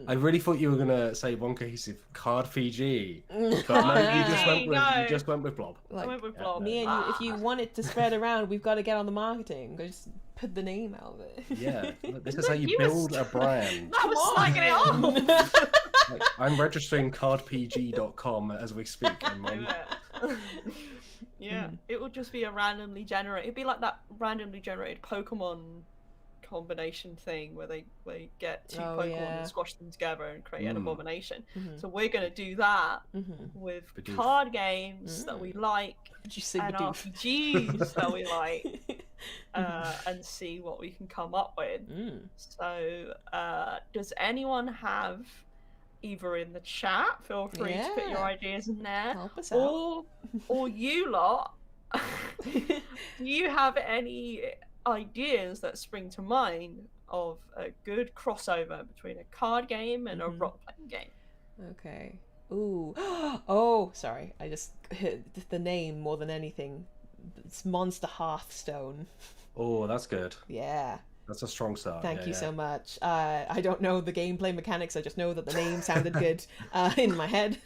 Speaker 2: I really thought you were gonna say one cohesive CardPG, but no, you just went with blob.
Speaker 3: Like,
Speaker 4: I went with blob.
Speaker 3: Me and you, if you want it to spread around, we've got to get on the marketing. Just put the name out of it.
Speaker 2: Yeah, this is how you build a brand.
Speaker 4: I was slagging it off.
Speaker 2: Like, I'm registering CardPG.com as we speak.
Speaker 4: It will just be a randomly generated. It'd be like that randomly generated Pokemon combination thing where they get two Pokemon and squash them together and create an abomination. So we're going to do that with card games that we like and RPGs that we like and see what we can come up with. So does anyone have, either in the chat, feel free to put your ideas in there,
Speaker 3: help us out.
Speaker 4: or you lot, do you have any ideas that spring to mind of a good crossover between a card game and a role-playing game?
Speaker 3: Okay. Ooh. Oh, sorry. I just hit the name more than anything. It's Monster Hearthstone.
Speaker 2: Oh, that's good.
Speaker 3: Yeah.
Speaker 2: That's a strong start.
Speaker 3: Thank you so much. I don't know the gameplay mechanics. I just know that the name sounded good in my head.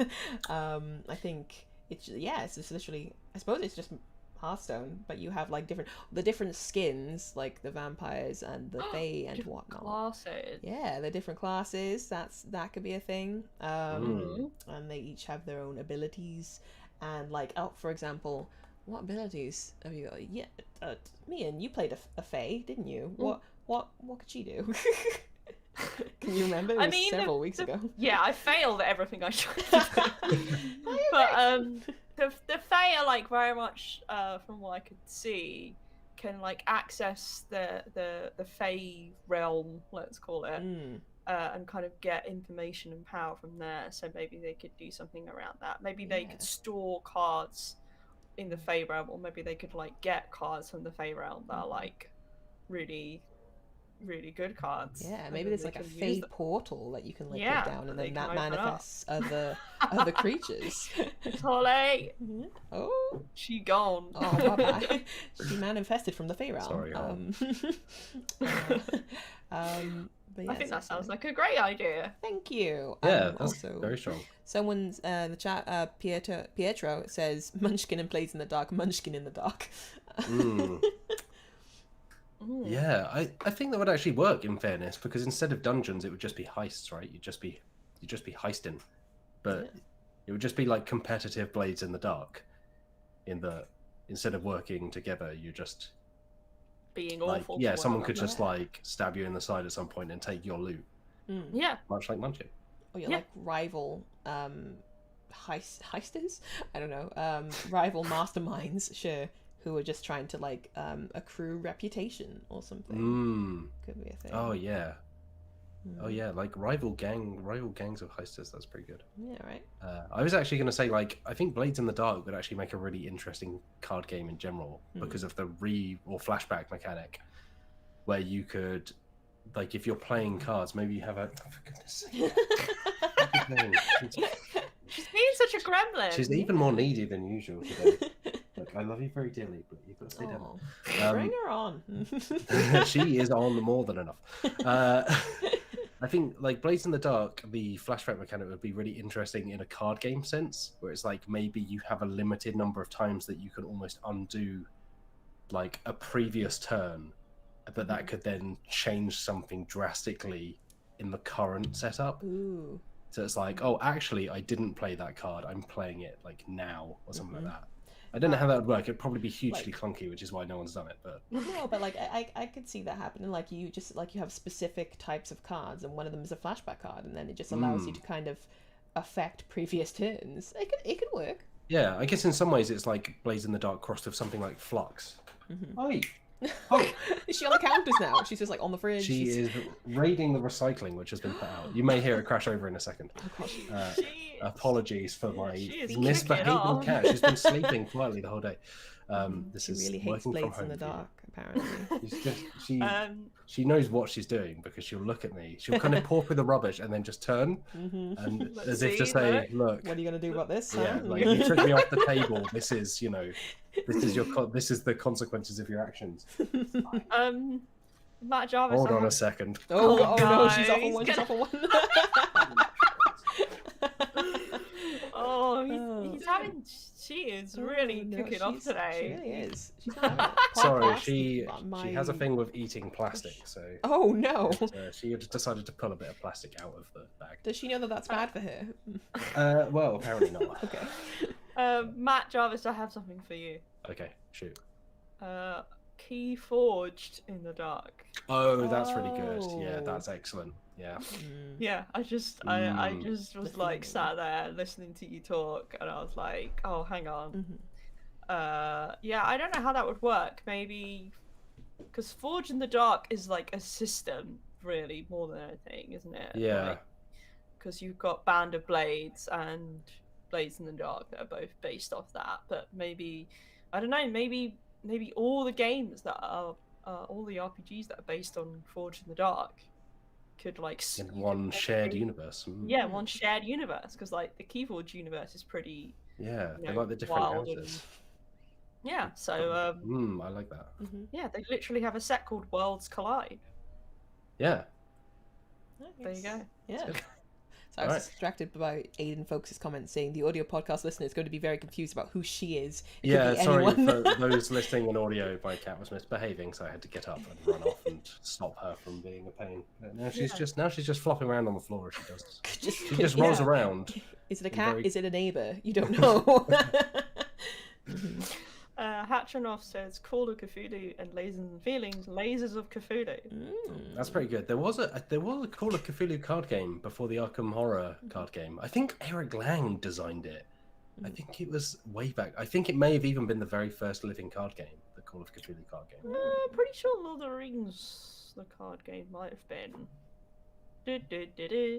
Speaker 3: I think it's just literally. I suppose it's just Hearthstone, but you have like different skins, like the vampires and the fae and whatnot.
Speaker 4: Classes.
Speaker 3: Yeah, the different classes. That could be a thing. And they each have their own abilities. And like, for example, what abilities have you got? Yeah, Meehan, you played a fae, didn't you? What could she do? Can you remember? It was several weeks ago.
Speaker 4: Yeah, I failed at everything I tried. But the fae are like very much, from what I could see, can like access the fae realm, let's call it, and kind of get information and power from there. So maybe they could do something around that. Maybe they could store cards in the fae realm, or maybe they could like get cards from the fae realm that are like really good cards.
Speaker 3: Yeah, maybe there's like a fae portal that you can like put down, and then that manifests other creatures.
Speaker 4: Holly.
Speaker 3: Oh,
Speaker 4: she gone.
Speaker 3: Oh, bye-bye. She manifested from the fae realm.
Speaker 2: Sorry.
Speaker 3: But yeah,
Speaker 4: I think that sounds like a great idea.
Speaker 3: Thank you.
Speaker 2: Yeah, that's
Speaker 3: also
Speaker 2: very strong.
Speaker 3: Someone's in the chat, Pietro says Munchkin and plays in the dark. Munchkin in the dark.
Speaker 2: Yeah, I think that would actually work, in fairness, because instead of dungeons, it would just be heists, right? You'd just be heisting, but it would just be like competitive Blades in the Dark. Instead of working together, you just
Speaker 4: being
Speaker 2: like,
Speaker 4: awful.
Speaker 2: yeah, someone could just like stab you in the side at some point and take your loot.
Speaker 4: Yeah,
Speaker 2: much like Munchkin.
Speaker 3: like rival heisters? I don't know. Rival masterminds, sure, who are just trying to like accrue reputation or something. Could be a thing.
Speaker 2: Oh yeah. Oh yeah, like rival gangs of heisters. That's pretty good.
Speaker 3: Yeah, right.
Speaker 2: I was actually going to say, like, I think Blades in the Dark would actually make a really interesting card game in general because of the or flashback mechanic, where you could, like, if you're playing cards, maybe you have a. Oh, for goodness sake.
Speaker 4: She's being such a gremlin.
Speaker 2: She's even more needy than usual today. Look, I love you very dearly, but you've got to stay down.
Speaker 3: Bring her on.
Speaker 2: She is on more than enough. I think, like, Blades in the Dark, the flashback mechanic would be really interesting in a card game sense, where it's like maybe you have a limited number of times that you can almost undo, like, a previous turn, but that could then change something drastically in the current setup.
Speaker 3: Ooh.
Speaker 2: So it's like, oh, actually, I didn't play that card. I'm playing it, like, now, or something like that. I don't know how that would work. It'd probably be hugely clunky, which is why no one's done it. But
Speaker 3: no, but like I could see that happening. Like you have specific types of cards, and one of them is a flashback card, and then it just allows you to kind of affect previous turns. It could work.
Speaker 2: Yeah, I guess in some ways it's like Blades in the Dark crossed with something like Flux. Oi!
Speaker 3: Is she on the counters now? She's just like on the fridge.
Speaker 2: She is raiding the recycling, which has been put out. You may hear it crash over in a second. Apologies for my misbehaving cat. She's been sleeping quietly the whole day. This
Speaker 3: she
Speaker 2: is
Speaker 3: really hates
Speaker 2: working
Speaker 3: Blades
Speaker 2: from
Speaker 3: in the
Speaker 2: home
Speaker 3: Dark, apparently.
Speaker 2: She knows what she's doing because she'll look at me. She'll kind of paw through the rubbish and then just turn and as if to say, "Look,
Speaker 3: what are you gonna do about this?"
Speaker 2: Yeah, like you took me off the table. This is, this is the consequences of your actions.
Speaker 4: Matt Jarvis.
Speaker 2: Hold on a second.
Speaker 3: Oh no, she's off on one. She's off on one.
Speaker 4: He's having. She is really cooking off today.
Speaker 3: She really is. She's
Speaker 2: sorry, she has a thing with eating plastic, so.
Speaker 3: Oh no.
Speaker 2: She decided to pull a bit of plastic out of the bag.
Speaker 3: Does she know that that's bad for her?
Speaker 2: Well, apparently not.
Speaker 3: Okay.
Speaker 4: Matt Jarvis, I have something for you.
Speaker 2: Okay, shoot.
Speaker 4: Key Forged in the Dark.
Speaker 2: Oh, that's really good. Yeah, that's excellent. Yeah.
Speaker 4: Yeah, I just was like sat there listening to you talk, and I was like, oh, hang on. Yeah, I don't know how that would work. Maybe because Forged in the Dark is like a system, really, more than anything, isn't it?
Speaker 2: Yeah.
Speaker 4: Because you've got Band of Blades and Blades in the Dark that are both based off that, but maybe I don't know. Maybe all the games that are all the RPGs that are based on Forged in the Dark could like
Speaker 2: in one shared universe.
Speaker 4: Yeah, one shared universe, because like the Keyforge universe is pretty.
Speaker 2: Yeah, they like the different houses.
Speaker 4: Yeah, so
Speaker 2: I like that.
Speaker 4: Yeah, they literally have a set called Worlds Collide.
Speaker 2: Yeah.
Speaker 4: There you go.
Speaker 3: Yeah. So I was distracted by Aiden Folks' comment saying the audio podcast listener is going to be very confused about who she is.
Speaker 2: Yeah, sorry for those listening in audio. My cat was misbehaving, so I had to get up and run off and stop her from being a pain. But now she's just flopping around on the floor as she does. She just rolls around.
Speaker 3: Is it a cat? Is it a neighbour? You don't know.
Speaker 4: Hatchanoff says Call of Cthulhu and Lasers and Feelings, Lasers of Cthulhu.
Speaker 2: That's pretty good. There was a Call of Cthulhu card game before the Arkham Horror card game. I think Eric Lang designed it. I think it was way back. I think it may have even been the very first living card game, the Call of Cthulhu card game.
Speaker 4: Pretty sure Lord of the Rings, the card game, might have been. But
Speaker 3: yeah,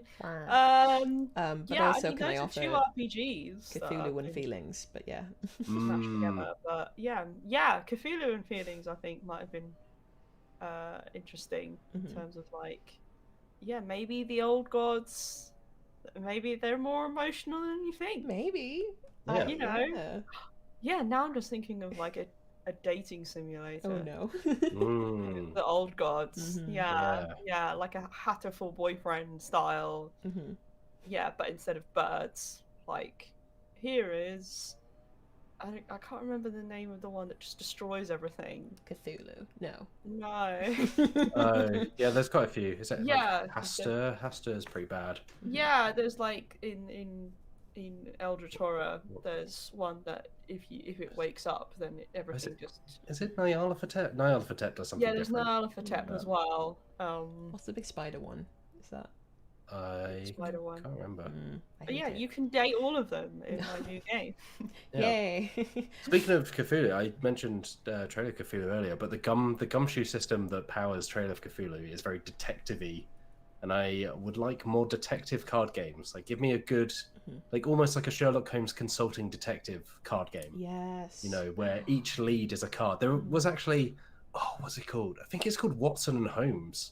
Speaker 3: also can I offer
Speaker 4: two RPGs,
Speaker 3: Cthulhu and Feelings, but yeah.
Speaker 4: Smashed together. But yeah, Cthulhu and Feelings I think might have been interesting in terms of like, yeah, maybe the old gods, maybe they're more emotional than you think.
Speaker 3: Maybe.
Speaker 4: You know. Yeah, now I'm just thinking of like a dating simulator.
Speaker 3: Oh no.
Speaker 4: The old gods. Yeah, like a Hatterful boyfriend style. Yeah, but instead of birds, like here is I can't remember the name of the one that just destroys everything.
Speaker 3: Cthulhu. No.
Speaker 2: Yeah, there's quite a few. Is that like Haster? Haster is pretty bad.
Speaker 4: Yeah, there's like in Eldritch Horror, there's one that if it wakes up, then everything
Speaker 2: Is it Nyarlathotep? Nyarlathotep does something.
Speaker 4: Yeah, there's Nyarlathotep as well.
Speaker 3: What's the big spider one? Is that?
Speaker 2: I
Speaker 4: Spider one.
Speaker 2: can't remember.
Speaker 4: But yeah, you can date all of them in my new game.
Speaker 2: Yeah.
Speaker 3: Yay!
Speaker 2: Speaking of Cthulhu, I mentioned Trail of Cthulhu earlier, but the gumshoe system that powers Trail of Cthulhu is very detective-y, and I would like more detective card games. Like, give me a good, like almost like a Sherlock Holmes consulting detective card game.
Speaker 3: Yes.
Speaker 2: You know, where each lead is a card. There was actually, what's it called? I think it's called Watson and Holmes.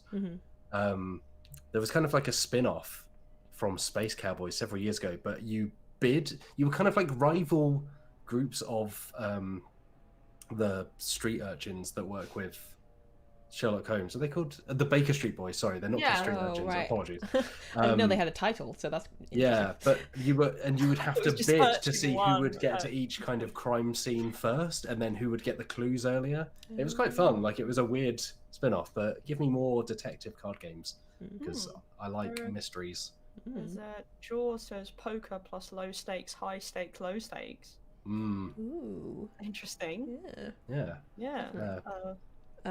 Speaker 2: There was kind of like a spin-off from Space Cowboys several years ago, but you were kind of like rival groups of the street urchins that work with Sherlock Holmes. Are they called the Baker Street Boys? Sorry, they're not called street urchins.
Speaker 3: Right.
Speaker 2: Apologies.
Speaker 3: I didn't know they had a title, so that's
Speaker 2: yeah. But you would have to
Speaker 4: just
Speaker 2: bid to see
Speaker 4: one,
Speaker 2: who would get to each kind of crime scene first, and then who would get the clues earlier. It was quite fun. Like, it was a weird spin-off, but give me more detective card games because I like mysteries.
Speaker 4: There's Jaw says poker plus low stakes, high stakes, low stakes.
Speaker 3: Ooh,
Speaker 4: interesting.
Speaker 2: Yeah.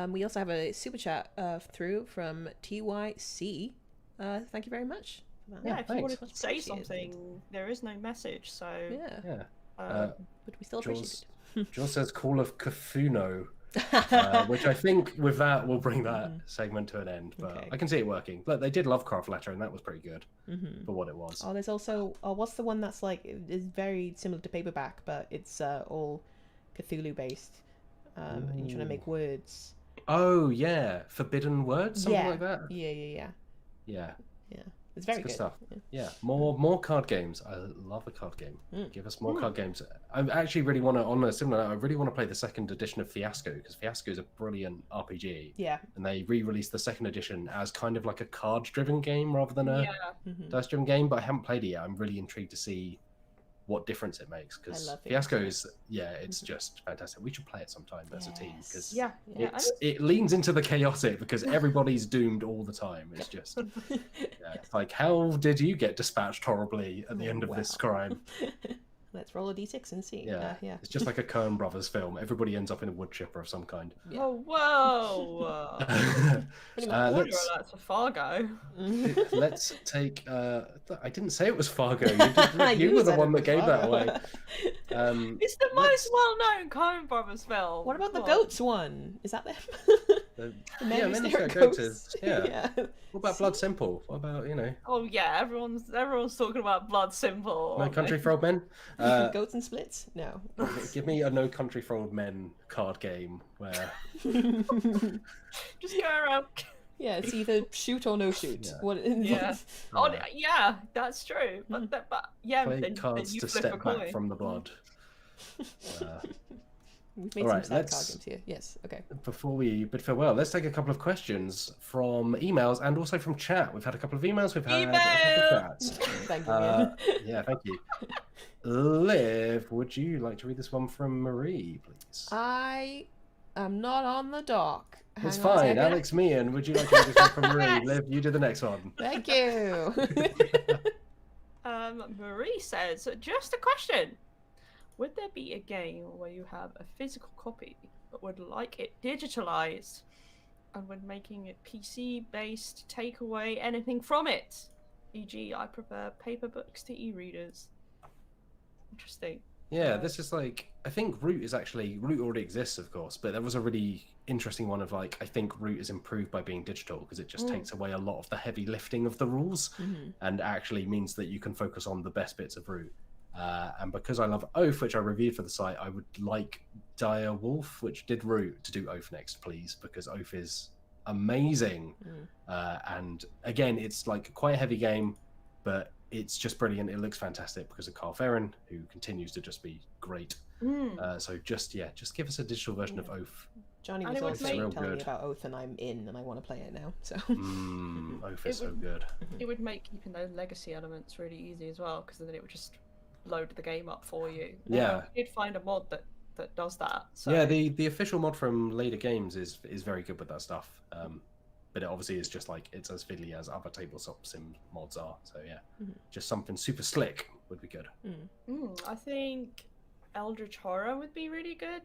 Speaker 3: We also have a super chat through from TYC. Thank you very much.
Speaker 4: Yeah, if you
Speaker 2: thanks.
Speaker 4: wanted to say something, there is no message, so
Speaker 3: Yeah.
Speaker 2: Yeah.
Speaker 3: But we still appreciate it.
Speaker 2: Jaws says Call of Cthulhu. Which I think with that we'll bring that segment to an end, but I can see it working. But they did Lovecraft Letter, and that was pretty good for what it was.
Speaker 3: Oh, there's also what's the one that's like is very similar to paperback, but it's all Cthulhu based. And you're trying to make words.
Speaker 2: Oh yeah, Forbidden Words, something like that.
Speaker 3: Yeah. It's very good
Speaker 2: stuff. Yeah, more card games. I love a card game. Give us more card games. I actually really want to, on a similar note, I really want to play the second edition of Fiasco, because Fiasco is a brilliant RPG.
Speaker 3: Yeah.
Speaker 2: And they re-released the second edition as kind of like a card-driven game rather than a dice-driven game, but I haven't played it yet. I'm really intrigued to see what difference it makes, because Fiasco is it's just fantastic. We should play it sometime as a team, because it leans into the chaotic, because everybody's doomed all the time. It's just it's like, how did you get dispatched horribly at the end of this crime?
Speaker 3: Let's roll a d6 and see.
Speaker 2: Yeah. It's just like a Coen Brothers film. Everybody ends up in a wood chipper of some kind.
Speaker 4: Oh, whoa! That's a Fargo.
Speaker 2: Let's take. I didn't say it was Fargo. You were the one that gave that away.
Speaker 4: It's the most well-known Coen Brothers film.
Speaker 3: What about the goats one? Is that them?
Speaker 2: Many goats. Yeah. What about Blood Simple? What about,
Speaker 4: Oh yeah, everyone's talking about Blood Simple.
Speaker 2: No Country for Old Men.
Speaker 3: Goats and Splits? No.
Speaker 2: Give me a No Country for Old Men card game where
Speaker 4: just go around.
Speaker 3: Yeah, it's either shoot or no shoot.
Speaker 4: Yeah, that's true. But
Speaker 2: play cards
Speaker 4: then
Speaker 2: to step back from the blood.
Speaker 3: We've made some sad card games here. Yes, okay.
Speaker 2: Before we bid farewell, let's take a couple of questions from emails and also from chat. We've had a couple of emails. We've had a couple of chats.
Speaker 3: Thank you.
Speaker 2: Yeah, thank you. Liv, would you like to read this one from Marie, please?
Speaker 3: I am not on the dock.
Speaker 2: It's fine. Alex Meehan, would you like to read this one from Marie? Liv, you do the next one.
Speaker 3: Thank you.
Speaker 4: Marie says, just a question. Would there be a game where you have a physical copy but would like it digitalized, and when making it PC-based, take away anything from it? E.g., I prefer paper books to e-readers. Interesting.
Speaker 2: Yeah, this is like, I think Root already exists, of course, but there was a really interesting one of like, I think Root is improved by being digital because it just takes away a lot of the heavy lifting of the rules and actually means that you can focus on the best bits of Root. And because I love Oath, which I reviewed for the site, I would like Dire Wolf, which did Root, to do Oath next, please, because Oath is amazing. And again, it's like quite a heavy game, but it's just brilliant. It looks fantastic because of Carl Ferrin, who continues to just be great. So just give us a digital version of Oath.
Speaker 3: Johnny was also telling me about Oath, and I'm in, and I want to play it now. So
Speaker 2: Oath is so good.
Speaker 4: It would make keeping those legacy elements really easy as well, because then it would just load the game up for you.
Speaker 2: Yeah,
Speaker 4: you'd find a mod that does that. So.
Speaker 2: Yeah, the official mod from Later Games is very good with that stuff. But it obviously is just like, it's as fiddly as other tabletop sim mods are. So yeah, just something super slick would be good.
Speaker 4: I think Eldritch Horror would be really good.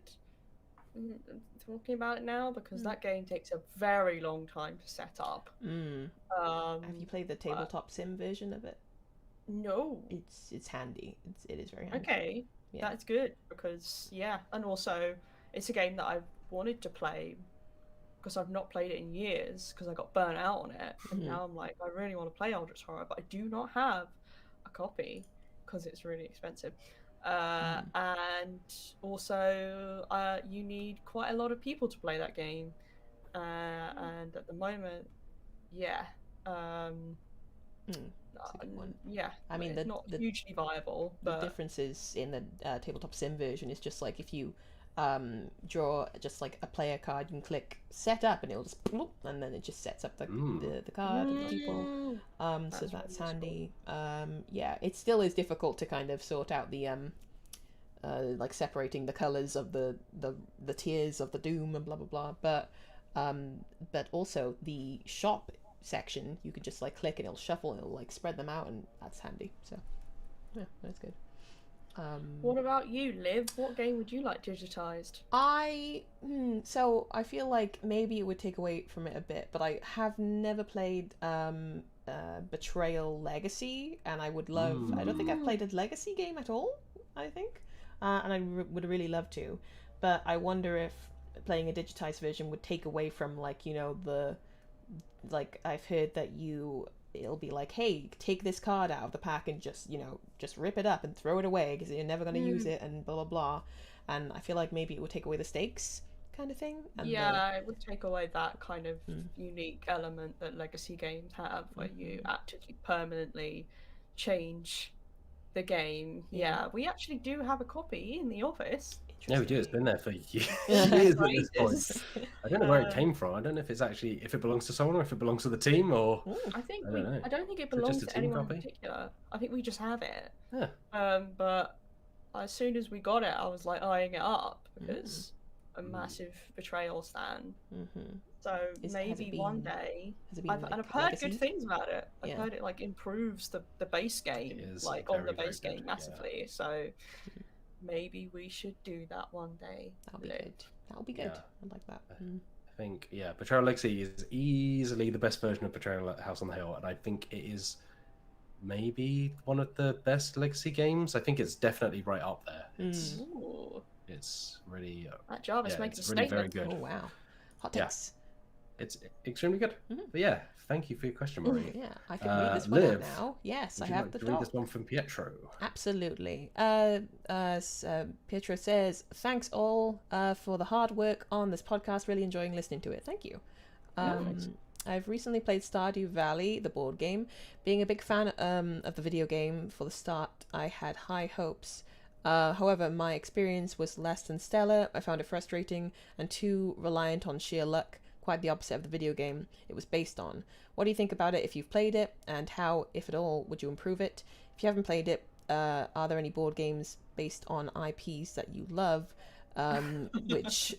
Speaker 4: talking about it now because that game takes a very long time to set up.
Speaker 3: Have you played the tabletop sim version of it?
Speaker 4: No.
Speaker 3: It's handy. It is very handy.
Speaker 4: Okay, that's good because and also it's a game that I've wanted to play because I've not played it in years because I got burnt out on it, and now I'm like, I really want to play Eldritch Horror, but I do not have a copy because it's really expensive. And also you need quite a lot of people to play that game, and at the moment
Speaker 3: That's a good one.
Speaker 4: I mean, it's not hugely viable. But
Speaker 3: the differences in the tabletop sim version is just like if you draw just like a player card, you can click set up and it'll just bloop, and then it just sets up the card and the people. So that's really handy. Cool. It still is difficult to kind of sort out the like separating the colors of the tiers of the doom and blah blah blah. But also the shop section, you could just like click and it'll shuffle and it'll like spread them out, and that's handy. So that's good.
Speaker 4: What about you, Liv? What game would you like digitized?
Speaker 3: So I feel like maybe it would take away from it a bit, but I have never played Betrayal Legacy, and I would love. I don't think I've played a Legacy game at all, I think, and I would really love to, but I wonder if playing a digitized version would take away from I've heard that it'll be like, hey, take this card out of the pack and just rip it up and throw it away because you're never going to use it and blah blah blah, and I feel like maybe it would take away the stakes kind of thing. And
Speaker 4: it would take away that kind of unique element that legacy games have, where you actually permanently change the game. We actually do have a copy in the office.
Speaker 2: Yeah, we do. It's been there for years at this point. I don't know where it came from. I don't know if it belongs to someone or if it belongs to the team or.
Speaker 4: I don't think it belongs to anyone in particular. I think we just have it.
Speaker 2: Yeah.
Speaker 4: But as soon as we got it, I was like eyeing it up because a massive Betrayal stan. So maybe one day. I've heard good things about it. I've heard it like improves the base game, on the base game massively. Yeah. So. Maybe we should do that one day.
Speaker 3: That'll be good. I'd like that.
Speaker 2: I think, Betrayal Legacy is easily the best version of Betrayal at House on the Hill, and I think it is maybe one of the best Legacy games. I think it's definitely right up there. It's really...
Speaker 4: That Jarvis makes a
Speaker 2: really
Speaker 4: statement.
Speaker 2: Very good.
Speaker 3: Oh, wow. Hot takes.
Speaker 2: It's extremely good. But thank you for your question, Marie.
Speaker 3: I can read this one out now. Yes, I have the
Speaker 2: read this one from Pietro.
Speaker 3: Absolutely. Pietro says, thanks all for the hard work on this podcast. Really enjoying listening to it. Thank you. I've recently played Stardew Valley, the board game. Being a big fan of the video game for the start, I had high hopes. However, my experience was less than stellar. I found it frustrating and too reliant on sheer luck. Quite the opposite of the video game it was based on. What do you think about it if you've played it, and how, if at all, would you improve it? If you haven't played it, are there any board games based on IPs that you love, which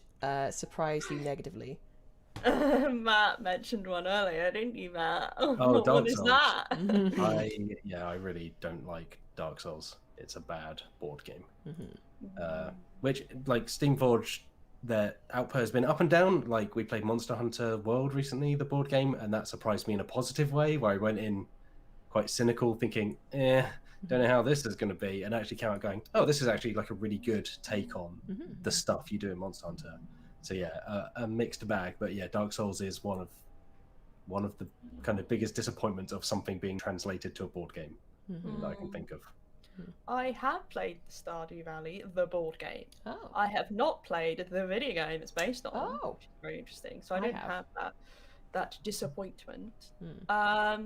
Speaker 3: surprise you negatively?
Speaker 4: Matt mentioned one earlier, didn't you, Matt?
Speaker 2: Oh,
Speaker 4: what is that?
Speaker 2: I really don't like Dark Souls. It's a bad board game. Which, like, Steamforged, their output has been up and down. Like, we played Monster Hunter World recently, the board game, and that surprised me in a positive way, where I went in quite cynical, thinking, don't know how this is going to be, and actually came out going, oh, this is actually like a really good take on the stuff you do in Monster Hunter. So a mixed bag, but Dark Souls is one of the kind of biggest disappointments of something being translated to a board game that I can think of.
Speaker 4: I have played Stardew Valley, the board game.
Speaker 3: Oh.
Speaker 4: I have not played the video game it's based on.
Speaker 3: Oh.
Speaker 4: Which is very interesting. So I don't have that disappointment. I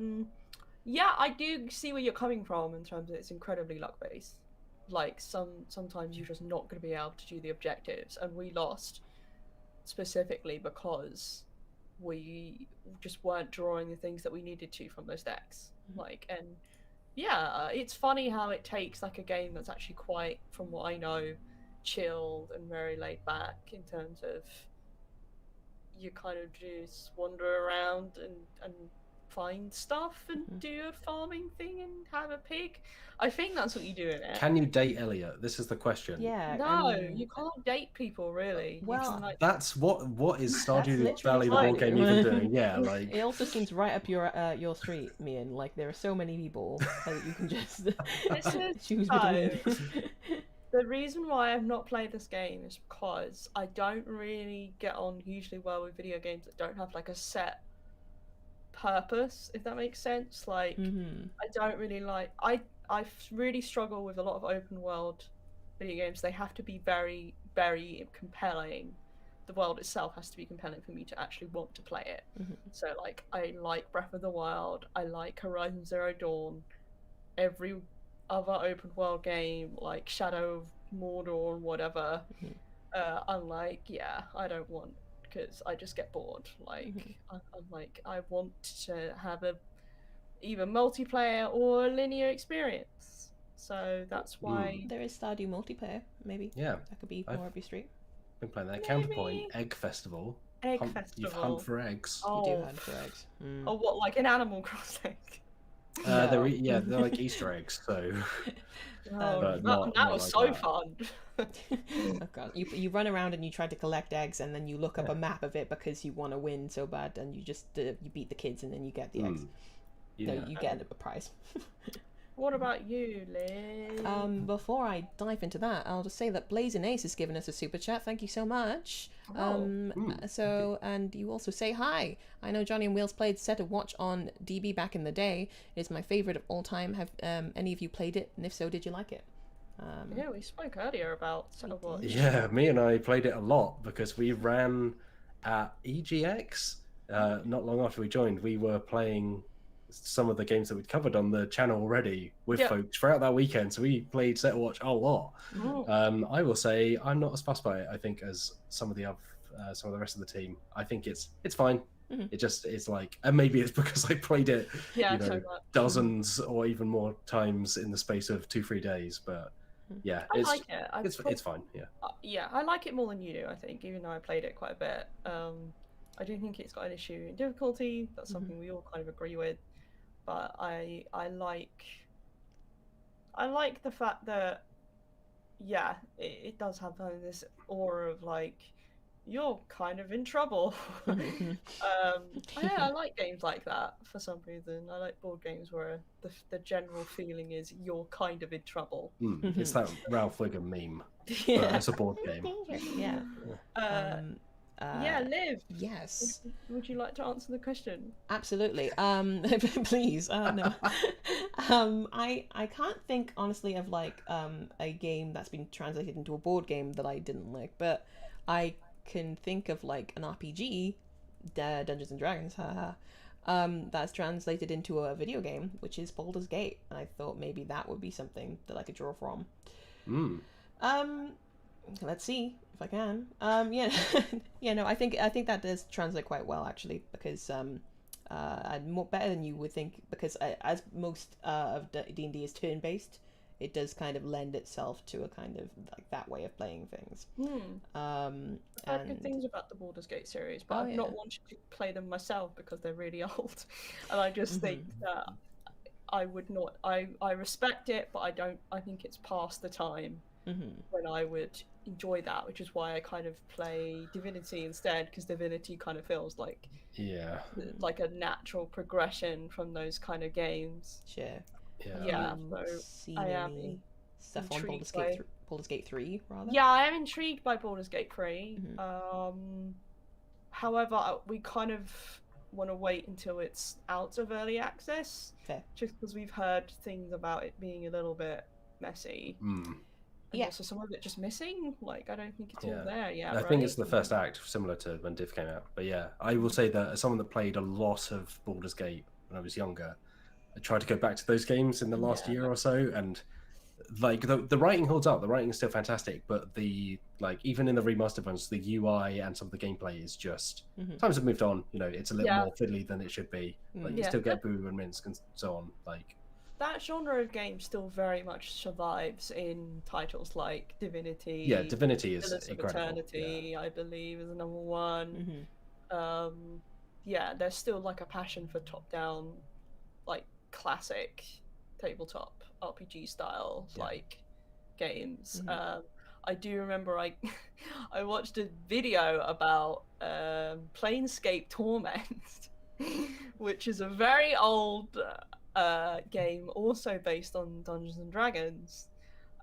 Speaker 4: do see where you're coming from in terms of it's incredibly luck-based. Like, sometimes you're just not going to be able to do the objectives, and we lost specifically because we just weren't drawing the things that we needed to from those decks. It's funny how it takes like a game that's actually quite, from what I know, chilled and very laid back in terms of you kind of just wander around and find stuff and do a farming thing and have a pig. I think that's what you do in it.
Speaker 2: Can you date Elliot? This is the question.
Speaker 3: Yeah.
Speaker 4: No,
Speaker 3: I mean,
Speaker 4: you can't date people really.
Speaker 3: Well,
Speaker 4: you can, like,
Speaker 2: That's what is Stardew
Speaker 3: literally
Speaker 2: Valley the
Speaker 3: what I
Speaker 2: board game
Speaker 3: do.
Speaker 2: even doing? Yeah, like
Speaker 3: it also seems right up your street, Meehan. Like there are so many people that you can just
Speaker 4: This is
Speaker 3: choose
Speaker 4: so-
Speaker 3: between.
Speaker 4: the reason why I've not played this game is because I don't really get on usually well with video games that don't have like a set purpose, if that makes sense. Like I don't really like I really struggle with a lot of open world video games. They have to be very, very compelling. The world itself has to be compelling for me to actually want to play it. So like I like Breath of the Wild, I like Horizon Zero Dawn, every other open world game like Shadow of Mordor and whatever. I'm like, yeah, I don't want, because I just get bored. Like I'm like, I want to have a either multiplayer or a linear experience. So that's why
Speaker 3: There is Stardew multiplayer, maybe.
Speaker 2: yeah.
Speaker 3: That could be
Speaker 2: I've-
Speaker 3: more up your street.
Speaker 2: Been playing that.
Speaker 4: Maybe.
Speaker 2: Counterpoint, Egg Festival.
Speaker 4: Egg
Speaker 2: You've
Speaker 4: Festival.
Speaker 2: hunt for eggs.
Speaker 3: You do
Speaker 4: Oh,
Speaker 3: hunt for eggs.
Speaker 4: oh, what, like an Animal Crossing?
Speaker 2: They're
Speaker 3: No.
Speaker 2: they're like Easter eggs. So
Speaker 4: Oh,
Speaker 2: But not
Speaker 4: that was
Speaker 2: like
Speaker 4: so
Speaker 2: that.
Speaker 4: fun.
Speaker 3: Oh god, you run around and you try to collect eggs, and then you look up a map of it because you want to win so bad, and you just you beat the kids, and then you get the eggs.
Speaker 2: yeah.
Speaker 3: No, you get a prize.
Speaker 4: What about you, Liz?
Speaker 3: Before I dive into that, I'll just say that Blazing Ace has given us a super chat. Thank you so much. So, and you also say hi. I know Johnny and Wheels played Set a Watch on DB back in the day. It is my favorite of all time. Have any of you played it? And if so, did you like it?
Speaker 4: Yeah, we spoke earlier about Set a Watch.
Speaker 2: Yeah, me and I played it a lot because we ran at EGX. Not long after we joined, we were playing some of the games that we'd covered on the channel already with folks throughout that weekend. So we played Set a Watch a lot. I will say I'm not as fussed by it, I think, as some of the rest of the team. I think it's fine. It's like, and maybe it's because I played it dozens or even more times in the space of 2-3 days. But yeah,
Speaker 4: I like it.
Speaker 2: It's fine. Yeah.
Speaker 4: Yeah, I like it more than you do, I think, even though I played it quite a bit. I do think it's got an issue in difficulty. That's something we all kind of agree with. But I like the fact that it does have this aura of like, you're kind of in trouble. I like games like that for some reason. I like board games where the general feeling is you're kind of in trouble.
Speaker 2: It's that Ralph Wiggum meme.
Speaker 3: Yeah.
Speaker 2: It's a board game.
Speaker 3: Yeah.
Speaker 4: Liv.
Speaker 3: Yes.
Speaker 4: Would you like to answer the question?
Speaker 3: Absolutely. Please. No. I can't think honestly of like a game that's been translated into a board game that I didn't like, but I can think of like an RPG, Dungeons and Dragons, that's translated into a video game, which is Baldur's Gate, and I thought maybe that would be something that I could draw from. Let's see if I can. No, I think that does translate quite well actually, because more better than you would think, because as most of D&D is turn-based, it does kind of lend itself to a kind of like that way of playing things.
Speaker 4: I've heard good things about the Baldur's Gate series, but I've not wanted to play them myself because they're really old, and I just think that I would not. I respect it, but I think it's past the time when I would enjoy that, which is why I kind of play Divinity instead, because Divinity kind of feels like like a natural progression from those kind of games.
Speaker 3: Sure.
Speaker 4: Yeah, so I am
Speaker 3: stuff on Baldur's Gate 3, rather.
Speaker 4: Yeah, I am intrigued by Baldur's Gate 3. However, we kind of want to wait until it's out of early access.
Speaker 3: Fair.
Speaker 4: Just because we've heard things about it being a little bit messy. And also some of it just missing. Like, I don't think it's all there yet.
Speaker 2: I think it's the first act, similar to when Div came out. But yeah, I will say that as someone that played a lot of Baldur's Gate when I was younger, I tried to go back to those games in the last year or so, and like the writing holds up. The writing is still fantastic, but the even in the remastered ones, the UI and some of the gameplay is just times have moved on. It's a little more fiddly than it should be. Like you still get Boo and Minsk and so on. Like
Speaker 4: that genre of game still very much survives in titles like Divinity.
Speaker 2: Yeah, Divinity is
Speaker 4: Pillars of
Speaker 2: incredible.
Speaker 4: Eternity, I believe, is the number one. yeah, there's still like a passion for top-down, like classic tabletop RPG style like games. I do remember I I watched a video about Planescape Torment, which is a very old game, also based on Dungeons and Dragons.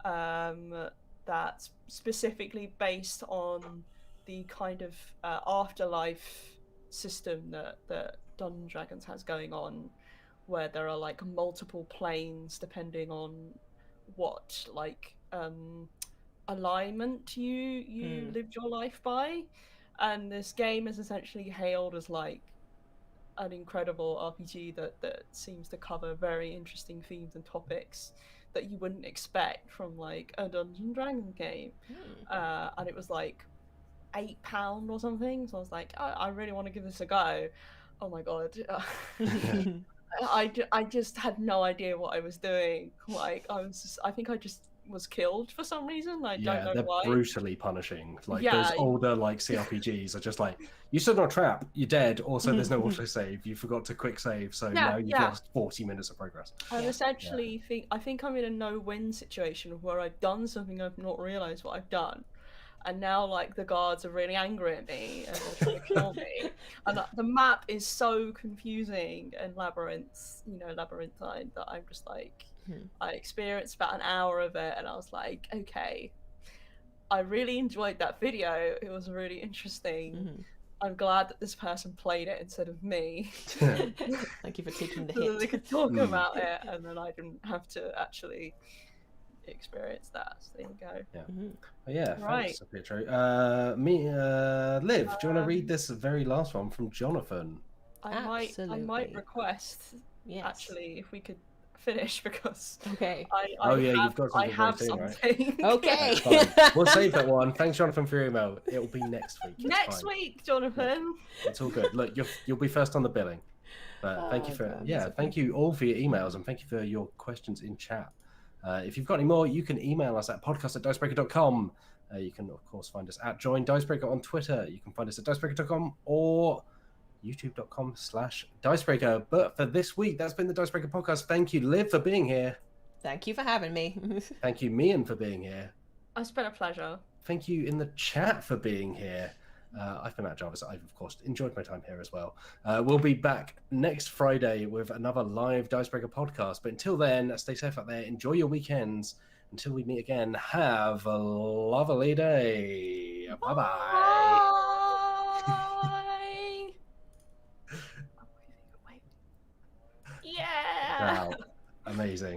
Speaker 4: That's specifically based on the kind of afterlife system that Dungeons and Dragons has going on, where there are like multiple planes depending on what like alignment you lived your life by. And this game is essentially hailed as like an incredible RPG that seems to cover very interesting themes and topics that you wouldn't expect from like a Dungeons and Dragons game. And it was like £8 or something, so I was like, I really want to give this a go. Oh my god. I just had no idea what I was doing. Like I think I just was killed for some reason. I don't know
Speaker 2: they're
Speaker 4: why.
Speaker 2: brutally punishing. Like those older like CRPGs are just like, you stood on a trap, you're dead. Also, there's no autosave. You forgot to quick save, so now you've lost 40 minutes of progress.
Speaker 4: I essentially think I'm in a no-win situation where I've done something I've not realized what I've done. And now, like, the guards are really angry at me and they're trying to kill me. And the map is so confusing and labyrinthine, that I'm just like, I experienced about an hour of it and I was like, okay, I really enjoyed that video. It was really interesting. I'm glad that this person played it instead of me.
Speaker 3: Thank you for taking the hit.
Speaker 4: So that they could talk about it, and then I didn't have to actually experience that. So there you go.
Speaker 2: Right. Thanks, Pietro. Liv, do you want to read this very last one from Jonathan?
Speaker 4: I might request actually if we could finish, because I have something.
Speaker 3: Right? Okay.
Speaker 2: We'll save that one. Thanks, Jonathan, for your email. It will be next week.
Speaker 4: Next week, Jonathan.
Speaker 2: It's all good. Look, you'll be first on the billing. But thank you for thank you all for your emails, and thank you for your questions in chat. If you've got any more, you can email us at podcast@dicebreaker.com. You can, of course, find us at Join Dicebreaker on Twitter. You can find us at dicebreaker.com or youtube.com/Dicebreaker. But for this week, that's been the Dicebreaker podcast. Thank you, Liv, for being here.
Speaker 3: Thank you for having me.
Speaker 2: Thank you, Meehan, for being here.
Speaker 4: It's been a pleasure.
Speaker 2: Thank you in the chat for being here. I've been Matt Jarvis. I've, of course, enjoyed my time here as well. We'll be back next Friday with another live Dicebreaker podcast. But until then, stay safe out there. Enjoy your weekends. Until we meet again, have a lovely day. Bye-bye.
Speaker 4: Bye. Yeah.
Speaker 2: Wow. Amazing.